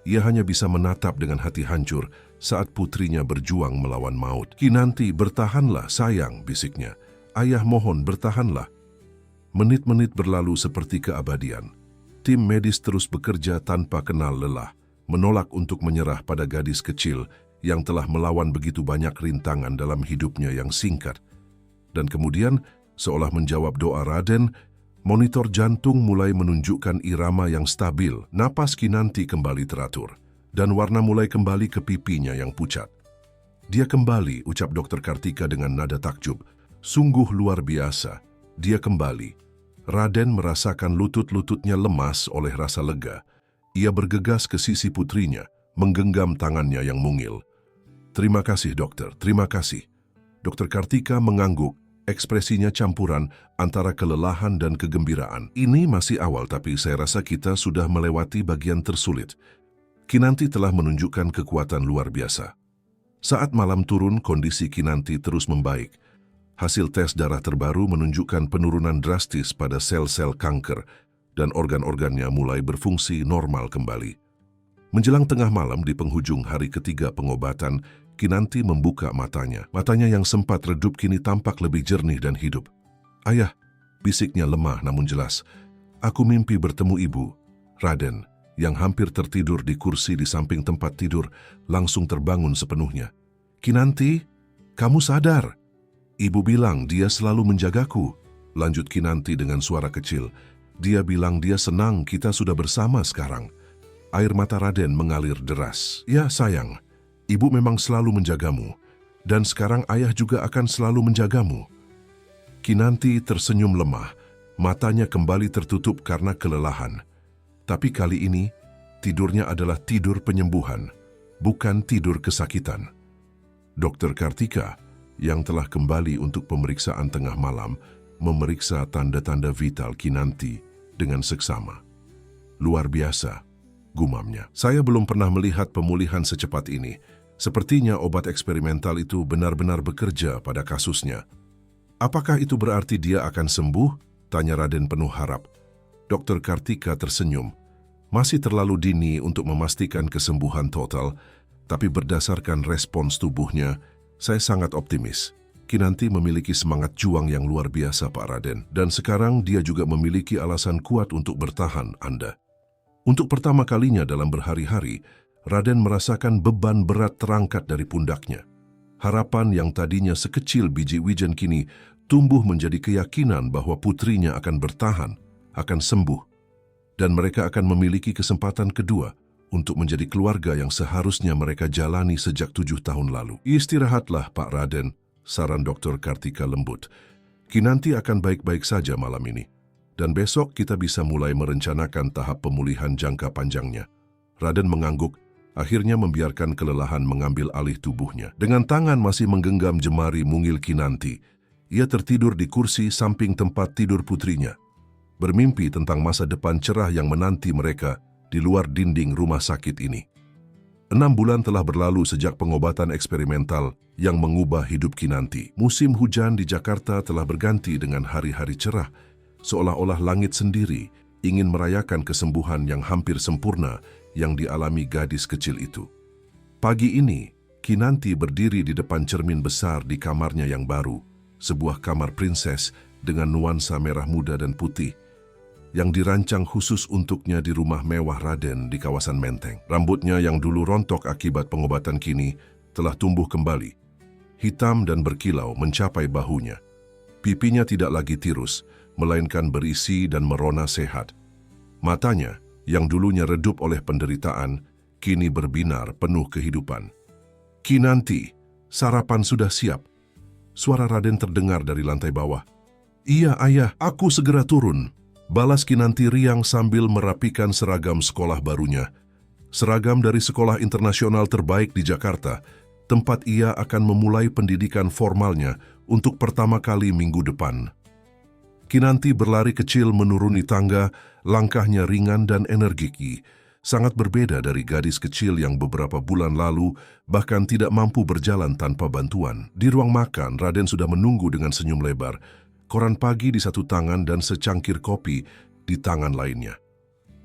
Ia hanya bisa menatap dengan hati hancur saat putrinya berjuang melawan maut. "Kinanti, bertahanlah sayang," bisiknya. "Ayah mohon bertahanlah." Menit-menit berlalu seperti keabadian. Tim medis terus bekerja tanpa kenal lelah, menolak untuk menyerah pada gadis kecil yang telah melawan begitu banyak rintangan dalam hidupnya yang singkat. Dan kemudian, seolah menjawab doa Raden, monitor jantung mulai menunjukkan irama yang stabil, napas Kinanti kembali teratur, dan warna mulai kembali ke pipinya yang pucat. "Dia kembali," ucap Dokter Kartika dengan nada takjub. "Sungguh luar biasa, dia kembali." Raden merasakan lutut-lututnya lemas oleh rasa lega. Ia bergegas ke sisi putrinya, menggenggam tangannya yang mungil. "Terima kasih, dokter, terima kasih." Dokter Kartika mengangguk, ekspresinya campuran antara kelelahan dan kegembiraan. "Ini masih awal, tapi saya rasa kita sudah melewati bagian tersulit." Kinanti telah menunjukkan kekuatan luar biasa. Saat malam turun, kondisi Kinanti terus membaik. Hasil tes darah terbaru menunjukkan penurunan drastis pada sel-sel kanker dan organ-organnya mulai berfungsi normal kembali. Menjelang tengah malam di penghujung hari ketiga pengobatan, Kinanti membuka matanya. Matanya yang sempat redup kini tampak lebih jernih dan hidup. "Ayah," bisiknya lemah namun jelas. "Aku mimpi bertemu ibu." Raden, yang hampir tertidur di kursi di samping tempat tidur, langsung terbangun sepenuhnya. "Kinanti, kamu sadar?" "Ibu bilang dia selalu menjagaku," lanjut Kinanti dengan suara kecil. "Dia bilang dia senang kita sudah bersama sekarang." Air mata Raden mengalir deras. "Ya sayang, ibu memang selalu menjagamu, dan sekarang ayah juga akan selalu menjagamu." Kinanti tersenyum lemah, matanya kembali tertutup karena kelelahan. Tapi kali ini, tidurnya adalah tidur penyembuhan, bukan tidur kesakitan. Dokter Kartika, yang telah kembali untuk pemeriksaan tengah malam, memeriksa tanda-tanda vital Kinanti dengan seksama. "Luar biasa," gumamnya. "Saya belum pernah melihat pemulihan secepat ini. Sepertinya obat eksperimental itu benar-benar bekerja pada kasusnya." "Apakah itu berarti dia akan sembuh?" tanya Raden penuh harap. Dokter Kartika tersenyum. "Masih terlalu dini untuk memastikan kesembuhan total, tapi berdasarkan respons tubuhnya, saya sangat optimis. Kinanti memiliki semangat juang yang luar biasa, Pak Raden. Dan sekarang dia juga memiliki alasan kuat untuk bertahan, Anda." Untuk pertama kalinya dalam berhari-hari, Raden merasakan beban berat terangkat dari pundaknya. Harapan yang tadinya sekecil biji wijen kini tumbuh menjadi keyakinan bahwa putrinya akan bertahan, akan sembuh, dan mereka akan memiliki kesempatan kedua untuk menjadi keluarga yang seharusnya mereka jalani sejak 7 tahun lalu. "Istirahatlah, Pak Raden," saran Dokter Kartika lembut. "Kinanti akan baik-baik saja malam ini, dan besok kita bisa mulai merencanakan tahap pemulihan jangka panjangnya." Raden mengangguk, akhirnya membiarkan kelelahan mengambil alih tubuhnya. Dengan tangan masih menggenggam jemari mungil Kinanti, ia tertidur di kursi samping tempat tidur putrinya, bermimpi tentang masa depan cerah yang menanti mereka di luar dinding rumah sakit ini. 6 bulan telah berlalu sejak pengobatan eksperimental yang mengubah hidup Kinanti. Musim hujan di Jakarta telah berganti dengan hari-hari cerah, seolah-olah langit sendiri ingin merayakan kesembuhan yang hampir sempurna yang dialami gadis kecil itu. Pagi ini, Kinanti berdiri di depan cermin besar di kamarnya yang baru, sebuah kamar prinses dengan nuansa merah muda dan putih, yang dirancang khusus untuknya di rumah mewah Raden di kawasan Menteng. Rambutnya yang dulu rontok akibat pengobatan kini telah tumbuh kembali, hitam dan berkilau mencapai bahunya. Pipinya tidak lagi tirus, melainkan berisi dan merona sehat. Matanya, yang dulunya redup oleh penderitaan, kini berbinar penuh kehidupan. "Kinanti, sarapan sudah siap." Suara Raden terdengar dari lantai bawah. "Iya, ayah, aku segera turun," balas Kinanti riang sambil merapikan seragam sekolah barunya. Seragam dari sekolah internasional terbaik di Jakarta, tempat ia akan memulai pendidikan formalnya untuk pertama kali minggu depan. Kinanti berlari kecil menuruni tangga, langkahnya ringan dan energik. Sangat berbeda dari gadis kecil yang beberapa bulan lalu bahkan tidak mampu berjalan tanpa bantuan. Di ruang makan, Raden sudah menunggu dengan senyum lebar, koran pagi di satu tangan dan secangkir kopi di tangan lainnya.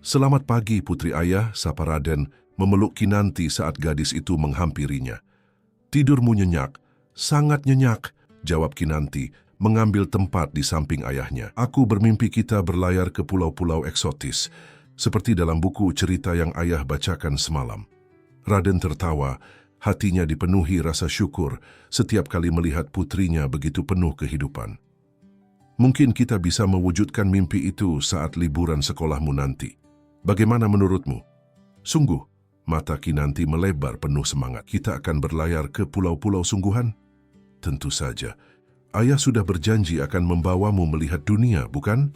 "Selamat pagi, Putri Ayah," sapa Raden, memeluk Kinanti saat gadis itu menghampirinya. "Tidurmu nyenyak?" "Sangat nyenyak," jawab Kinanti, mengambil tempat di samping ayahnya. "Aku bermimpi kita berlayar ke pulau-pulau eksotis, seperti dalam buku cerita yang ayah bacakan semalam." Raden tertawa, hatinya dipenuhi rasa syukur setiap kali melihat putrinya begitu penuh kehidupan. "Mungkin kita bisa mewujudkan mimpi itu saat liburan sekolahmu nanti. Bagaimana menurutmu?" "Sungguh," mata Kinanti melebar penuh semangat. "Kita akan berlayar ke pulau-pulau sungguhan?" "Tentu saja. Ayah sudah berjanji akan membawamu melihat dunia, bukan?"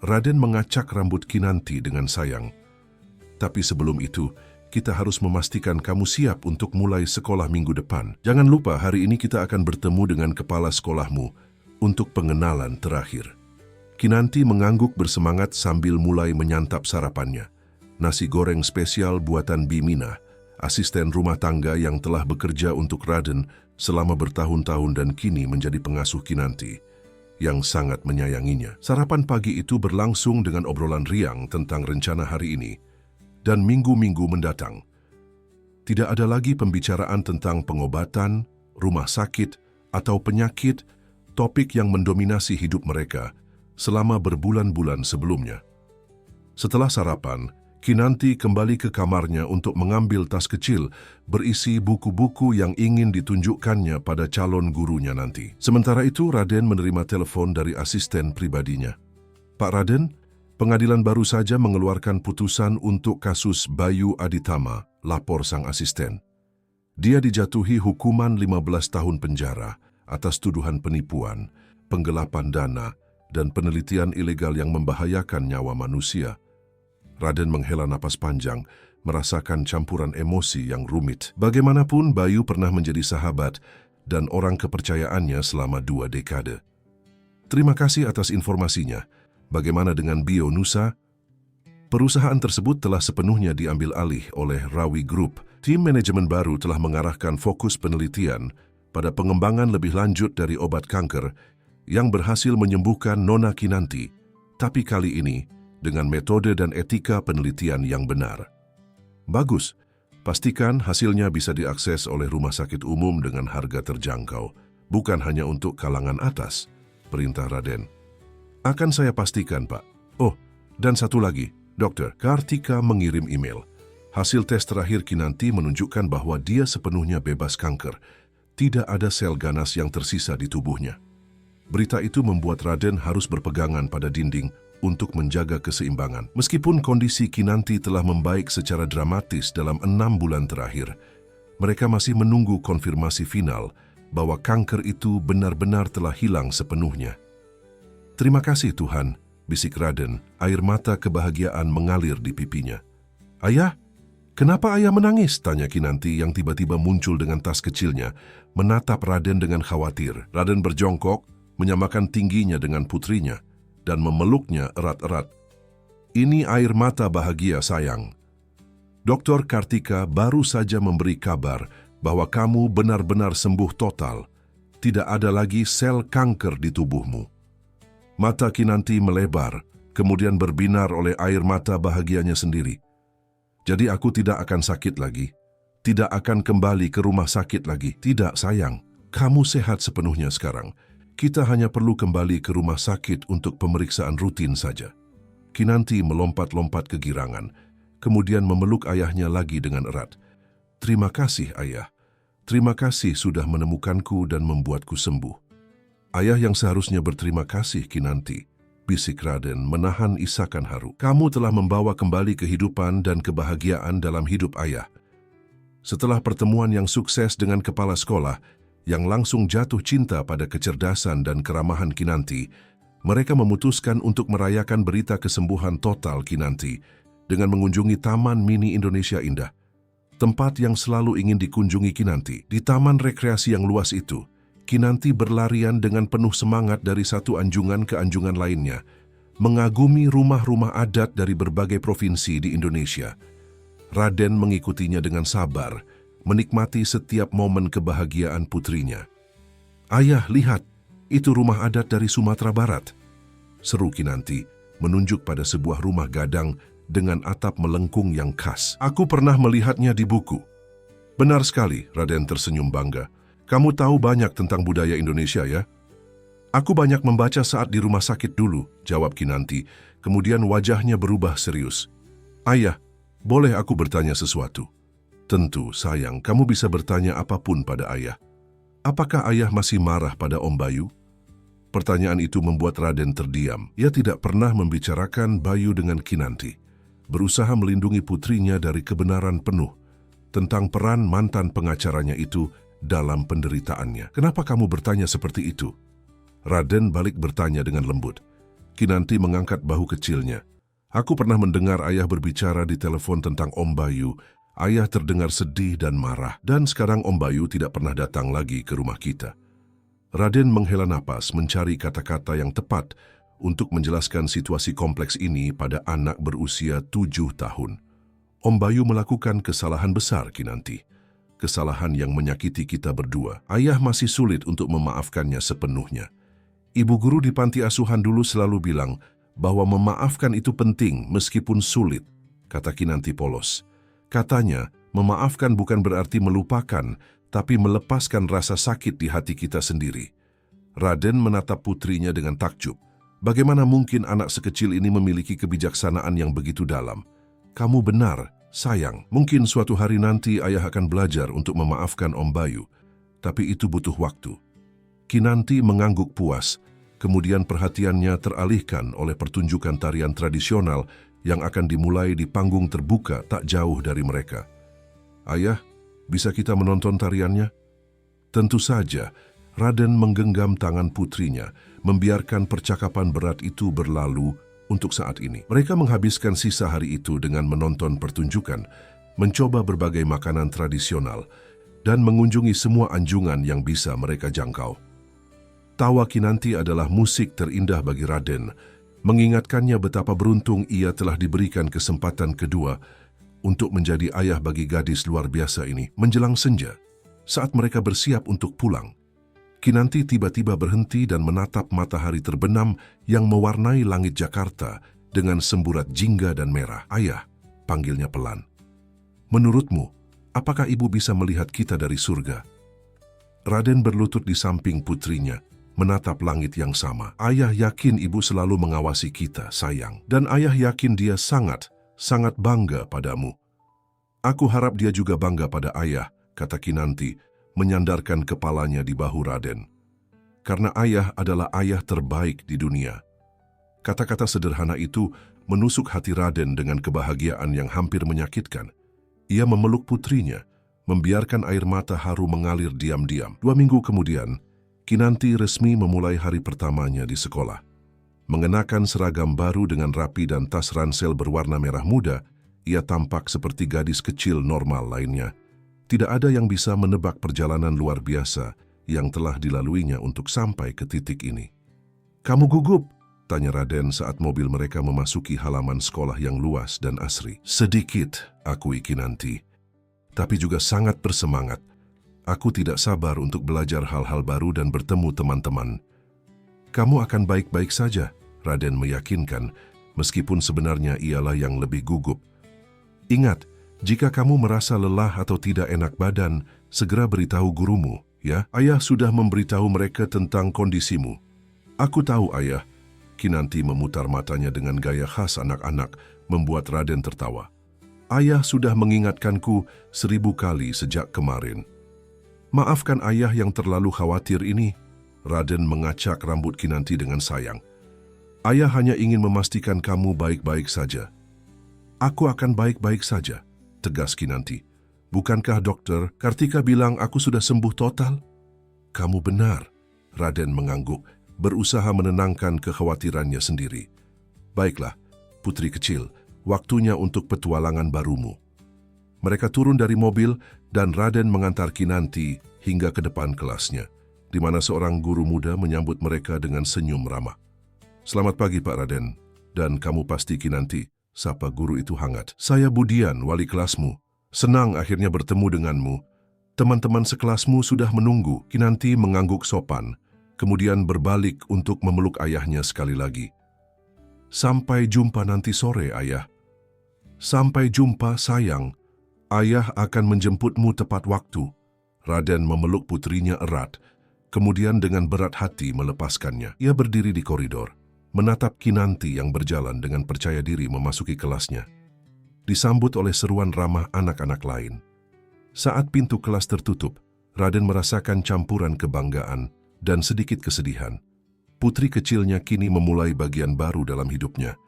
Raden mengacak rambut Kinanti dengan sayang. "Tapi sebelum itu, kita harus memastikan kamu siap untuk mulai sekolah minggu depan. Jangan lupa hari ini kita akan bertemu dengan kepala sekolahmu untuk pengenalan terakhir." Kinanti mengangguk bersemangat sambil mulai menyantap sarapannya. Nasi goreng spesial buatan Bimina, asisten rumah tangga yang telah bekerja untuk Raden selama bertahun-tahun dan kini menjadi pengasuh Kinanti, yang sangat menyayanginya. Sarapan pagi itu berlangsung dengan obrolan riang tentang rencana hari ini dan minggu-minggu mendatang. Tidak ada lagi pembicaraan tentang pengobatan, rumah sakit, atau penyakit, topik yang mendominasi hidup mereka selama berbulan-bulan sebelumnya. Setelah sarapan, Kinanti kembali ke kamarnya untuk mengambil tas kecil berisi buku-buku yang ingin ditunjukkannya pada calon gurunya nanti. Sementara itu, Raden menerima telepon dari asisten pribadinya. "Pak Raden, pengadilan baru saja mengeluarkan putusan untuk kasus Bayu Aditama," lapor sang asisten. "Dia dijatuhi hukuman 15 tahun penjara atas tuduhan penipuan, penggelapan dana, dan penelitian ilegal yang membahayakan nyawa manusia." Raden menghela napas panjang, merasakan campuran emosi yang rumit. Bagaimanapun, Bayu pernah menjadi sahabat dan orang kepercayaannya selama 2 dekade. "Terima kasih atas informasinya. Bagaimana dengan Bio Nusa?" Perusahaan tersebut telah sepenuhnya diambil alih oleh Rawi Group. Tim manajemen baru telah mengarahkan fokus penelitian pada pengembangan lebih lanjut dari obat kanker yang berhasil menyembuhkan Nona Kinanti, tapi kali ini dengan metode dan etika penelitian yang benar. "Bagus. Pastikan hasilnya bisa diakses oleh rumah sakit umum dengan harga terjangkau, bukan hanya untuk kalangan atas," perintah Raden. "Akan saya pastikan, Pak. Oh, dan satu lagi, Dokter." Kartika mengirim email. Hasil tes terakhir Kinanti menunjukkan bahwa dia sepenuhnya bebas kanker. Tidak ada sel ganas yang tersisa di tubuhnya. Berita itu membuat Raden harus berpegangan pada dinding untuk menjaga keseimbangan. Meskipun kondisi Kinanti telah membaik secara dramatis dalam 6 bulan terakhir, mereka masih menunggu konfirmasi final bahwa kanker itu benar-benar telah hilang sepenuhnya. "Terima kasih Tuhan," bisik Raden, air mata kebahagiaan mengalir di pipinya. "Ayah, kenapa ayah menangis?" tanya Kinanti yang tiba-tiba muncul dengan tas kecilnya, menatap Raden dengan khawatir. Raden berjongkok, menyamakan tingginya dengan putrinya, dan memeluknya erat-erat. "Ini air mata bahagia, sayang. Dr. Kartika baru saja memberi kabar bahwa kamu benar-benar sembuh total. Tidak ada lagi sel kanker di tubuhmu." Mata Kinanti melebar, kemudian berbinar oleh air mata bahagianya sendiri. "Jadi aku tidak akan sakit lagi? Tidak akan kembali ke rumah sakit lagi?" "Tidak, sayang. Kamu sehat sepenuhnya sekarang. Kita hanya perlu kembali ke rumah sakit untuk pemeriksaan rutin saja." Kinanti melompat-lompat kegirangan, kemudian memeluk ayahnya lagi dengan erat. "Terima kasih, Ayah. Terima kasih sudah menemukanku dan membuatku sembuh." "Ayah yang seharusnya berterima kasih, Kinanti," bisik Raden menahan isakan haru. "Kamu telah membawa kembali kehidupan dan kebahagiaan dalam hidup ayah." Setelah pertemuan yang sukses dengan kepala sekolah, yang langsung jatuh cinta pada kecerdasan dan keramahan Kinanti, mereka memutuskan untuk merayakan berita kesembuhan total Kinanti dengan mengunjungi Taman Mini Indonesia Indah, tempat yang selalu ingin dikunjungi Kinanti. Di taman rekreasi yang luas itu, Kinanti berlarian dengan penuh semangat dari satu anjungan ke anjungan lainnya, mengagumi rumah-rumah adat dari berbagai provinsi di Indonesia, Raden mengikutinya dengan sabar, menikmati setiap momen kebahagiaan putrinya. "Ayah, lihat, itu rumah adat dari Sumatera Barat," seru Kinanti, menunjuk pada sebuah rumah gadang dengan atap melengkung yang khas. "Aku pernah melihatnya di buku." "Benar sekali," Raden tersenyum bangga. "Kamu tahu banyak tentang budaya Indonesia, ya?" "Aku banyak membaca saat di rumah sakit dulu," jawab Kinanti. Kemudian wajahnya berubah serius. "Ayah, boleh aku bertanya sesuatu?" "Tentu, sayang, kamu bisa bertanya apapun pada ayah." "Apakah ayah masih marah pada Om Bayu?" Pertanyaan itu membuat Raden terdiam. Ia tidak pernah membicarakan Bayu dengan Kinanti, berusaha melindungi putrinya dari kebenaran penuh tentang peran mantan pengacaranya itu dalam penderitaannya. "Kenapa kamu bertanya seperti itu?" Raden balik bertanya dengan lembut. Kinanti mengangkat bahu kecilnya. "Aku pernah mendengar ayah berbicara di telepon tentang Om Bayu. Ayah terdengar sedih dan marah, dan sekarang Om Bayu tidak pernah datang lagi ke rumah kita." Raden menghela napas mencari kata-kata yang tepat untuk menjelaskan situasi kompleks ini pada anak berusia 7 tahun. "Om Bayu melakukan kesalahan besar, Kinanti. Kesalahan yang menyakiti kita berdua. Ayah masih sulit untuk memaafkannya sepenuhnya. Ibu guru di panti asuhan dulu selalu bilang bahwa memaafkan itu penting meskipun sulit," kata Kinanti polos. "Katanya, memaafkan bukan berarti melupakan, tapi melepaskan rasa sakit di hati kita sendiri." Raden menatap putrinya dengan takjub. Bagaimana mungkin anak sekecil ini memiliki kebijaksanaan yang begitu dalam? "Kamu benar, sayang. Mungkin suatu hari nanti ayah akan belajar untuk memaafkan Om Bayu, tapi itu butuh waktu." Kinanti mengangguk puas, kemudian perhatiannya teralihkan oleh pertunjukan tarian tradisional yang akan dimulai di panggung terbuka tak jauh dari mereka. "Ayah, bisa kita menonton tariannya?" Tentu saja, Raden menggenggam tangan putrinya, membiarkan percakapan berat itu berlalu untuk saat ini. Mereka menghabiskan sisa hari itu dengan menonton pertunjukan, mencoba berbagai makanan tradisional, dan mengunjungi semua anjungan yang bisa mereka jangkau. Tawa Kinanti adalah musik terindah bagi Raden, mengingatkannya betapa beruntung ia telah diberikan kesempatan kedua untuk menjadi ayah bagi gadis luar biasa ini. Menjelang senja, saat mereka bersiap untuk pulang, Kinanti tiba-tiba berhenti dan menatap matahari terbenam yang mewarnai langit Jakarta dengan semburat jingga dan merah. "Ayah," panggilnya pelan. "Menurutmu, apakah ibu bisa melihat kita dari surga?" Raden berlutut di samping putrinya, menatap langit yang sama. "Ayah yakin ibu selalu mengawasi kita, sayang. Dan ayah yakin dia sangat bangga padamu." "Aku harap dia juga bangga pada ayah," kata Kinanti, menyandarkan kepalanya di bahu Raden. "Karena ayah adalah ayah terbaik di dunia." Kata-kata sederhana itu menusuk hati Raden dengan kebahagiaan yang hampir menyakitkan. Ia memeluk putrinya, membiarkan air mata haru mengalir diam-diam. 2 minggu kemudian, Kinanti resmi memulai hari pertamanya di sekolah. Mengenakan seragam baru dengan rapi dan tas ransel berwarna merah muda, ia tampak seperti gadis kecil normal lainnya. Tidak ada yang bisa menebak perjalanan luar biasa yang telah dilaluinya untuk sampai ke titik ini. "Kamu gugup?" tanya Raden saat mobil mereka memasuki halaman sekolah yang luas dan asri. "Sedikit," akui Kinanti, "tapi juga sangat bersemangat. Aku tidak sabar untuk belajar hal-hal baru dan bertemu teman-teman." "Kamu akan baik-baik saja," Raden meyakinkan, meskipun sebenarnya ialah yang lebih gugup. "Ingat, jika kamu merasa lelah atau tidak enak badan, segera beritahu gurumu, ya? Ayah sudah memberitahu mereka tentang kondisimu." "Aku tahu, ayah." Kinanti memutar matanya dengan gaya khas anak-anak, membuat Raden tertawa. "Ayah sudah mengingatkanku 1000 kali sejak kemarin." "Maafkan ayah yang terlalu khawatir ini." Raden mengacak rambut Kinanti dengan sayang. "Ayah hanya ingin memastikan kamu baik-baik saja." "Aku akan baik-baik saja," tegas Kinanti. "Bukankah Dokter Kartika bilang aku sudah sembuh total?" "Kamu benar," Raden mengangguk, berusaha menenangkan kekhawatirannya sendiri. "Baiklah, putri kecil, waktunya untuk petualangan barumu." Mereka turun dari mobil dan Raden mengantar Kinanti hingga ke depan kelasnya, di mana seorang guru muda menyambut mereka dengan senyum ramah. "Selamat pagi, Pak Raden. Dan kamu pasti Kinanti?" sapa guru itu hangat. Saya Budian, wali kelasmu. Senang akhirnya bertemu denganmu. Teman-teman sekelasmu sudah menunggu. Kinanti mengangguk sopan, kemudian berbalik untuk memeluk ayahnya sekali lagi. Sampai jumpa nanti sore, ayah. Sampai jumpa, sayang. Ayah akan menjemputmu tepat waktu. Raden memeluk putrinya erat, kemudian dengan berat hati melepaskannya. Ia berdiri di koridor, menatap Kinanti yang berjalan dengan percaya diri memasuki kelasnya. Disambut oleh seruan ramah anak-anak lain. Saat pintu kelas tertutup, Raden merasakan campuran kebanggaan dan sedikit kesedihan. Putri kecilnya kini memulai bagian baru dalam hidupnya.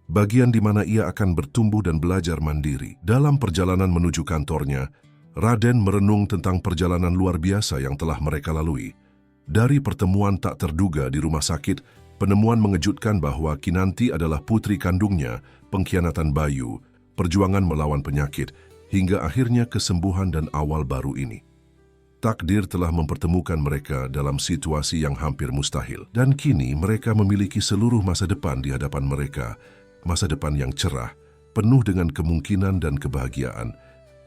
Bagian di mana ia akan bertumbuh dan belajar mandiri. Dalam perjalanan menuju kantornya, Raden merenung tentang perjalanan luar biasa yang telah mereka lalui. Dari pertemuan tak terduga di rumah sakit, penemuan mengejutkan bahwa Kinanti adalah putri kandungnya, pengkhianatan Bayu, perjuangan melawan penyakit, hingga akhirnya kesembuhan dan awal baru ini. Takdir telah mempertemukan mereka dalam situasi yang hampir mustahil. Dan kini mereka memiliki seluruh masa depan di hadapan mereka. Masa depan yang cerah, penuh dengan kemungkinan dan kebahagiaan.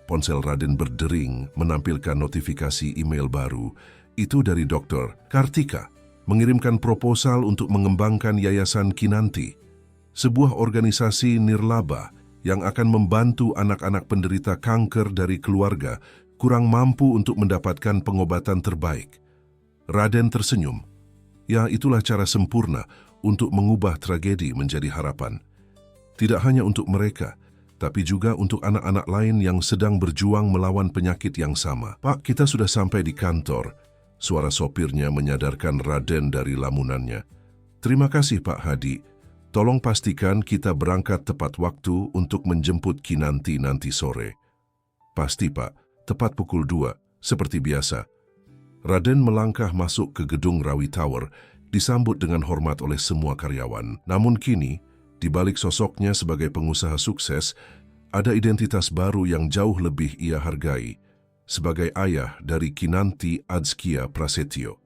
Ponsel Raden berdering menampilkan notifikasi email baru. Itu dari Dr. Kartika, mengirimkan proposal untuk mengembangkan Yayasan Kinanti, sebuah organisasi nirlaba yang akan membantu anak-anak penderita kanker dari keluarga kurang mampu untuk mendapatkan pengobatan terbaik. Raden tersenyum. Ya, itulah cara sempurna untuk mengubah tragedi menjadi harapan. Tidak hanya untuk mereka, tapi juga untuk anak-anak lain yang sedang berjuang melawan penyakit yang sama. Pak, kita sudah sampai di kantor. Suara sopirnya menyadarkan Raden dari lamunannya. Terima kasih, Pak Hadi. Tolong pastikan kita berangkat tepat waktu untuk menjemput Kinanti nanti sore. Pasti, Pak. Tepat pukul 2, seperti biasa. Raden melangkah masuk ke gedung Rawi Tower, disambut dengan hormat oleh semua karyawan. Namun kini, di balik sosoknya sebagai pengusaha sukses, ada identitas baru yang jauh lebih ia hargai, sebagai ayah dari Kinanti Adzkia Prasetyo.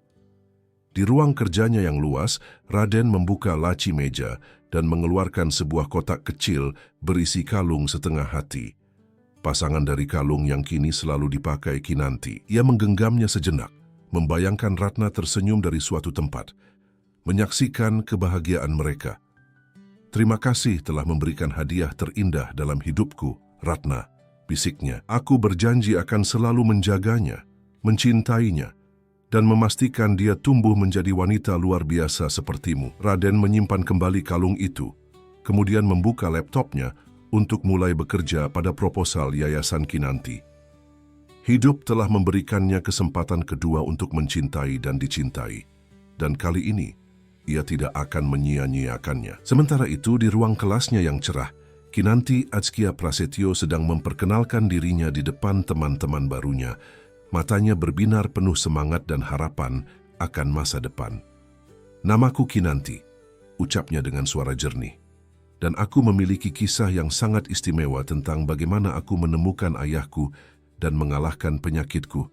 Di ruang kerjanya yang luas, Raden membuka laci meja dan mengeluarkan sebuah kotak kecil berisi kalung setengah hati. Pasangan dari kalung yang kini selalu dipakai Kinanti. Ia menggenggamnya sejenak, membayangkan Ratna tersenyum dari suatu tempat, menyaksikan kebahagiaan mereka. Terima kasih telah memberikan hadiah terindah dalam hidupku, Ratna, bisiknya. Aku berjanji akan selalu menjaganya, mencintainya, dan memastikan dia tumbuh menjadi wanita luar biasa sepertimu. Raden menyimpan kembali kalung itu, kemudian membuka laptopnya untuk mulai bekerja pada proposal Yayasan Kinanti. Hidup telah memberikannya kesempatan kedua untuk mencintai dan dicintai, dan kali ini ia tidak akan menyia-nyiakannya. Sementara itu, di ruang kelasnya yang cerah, Kinanti Adzkia Prasetyo sedang memperkenalkan dirinya di depan teman-teman barunya. Matanya berbinar penuh semangat dan harapan akan masa depan. Namaku Kinanti, ucapnya dengan suara jernih. Dan aku memiliki kisah yang sangat istimewa tentang bagaimana aku menemukan ayahku dan mengalahkan penyakitku.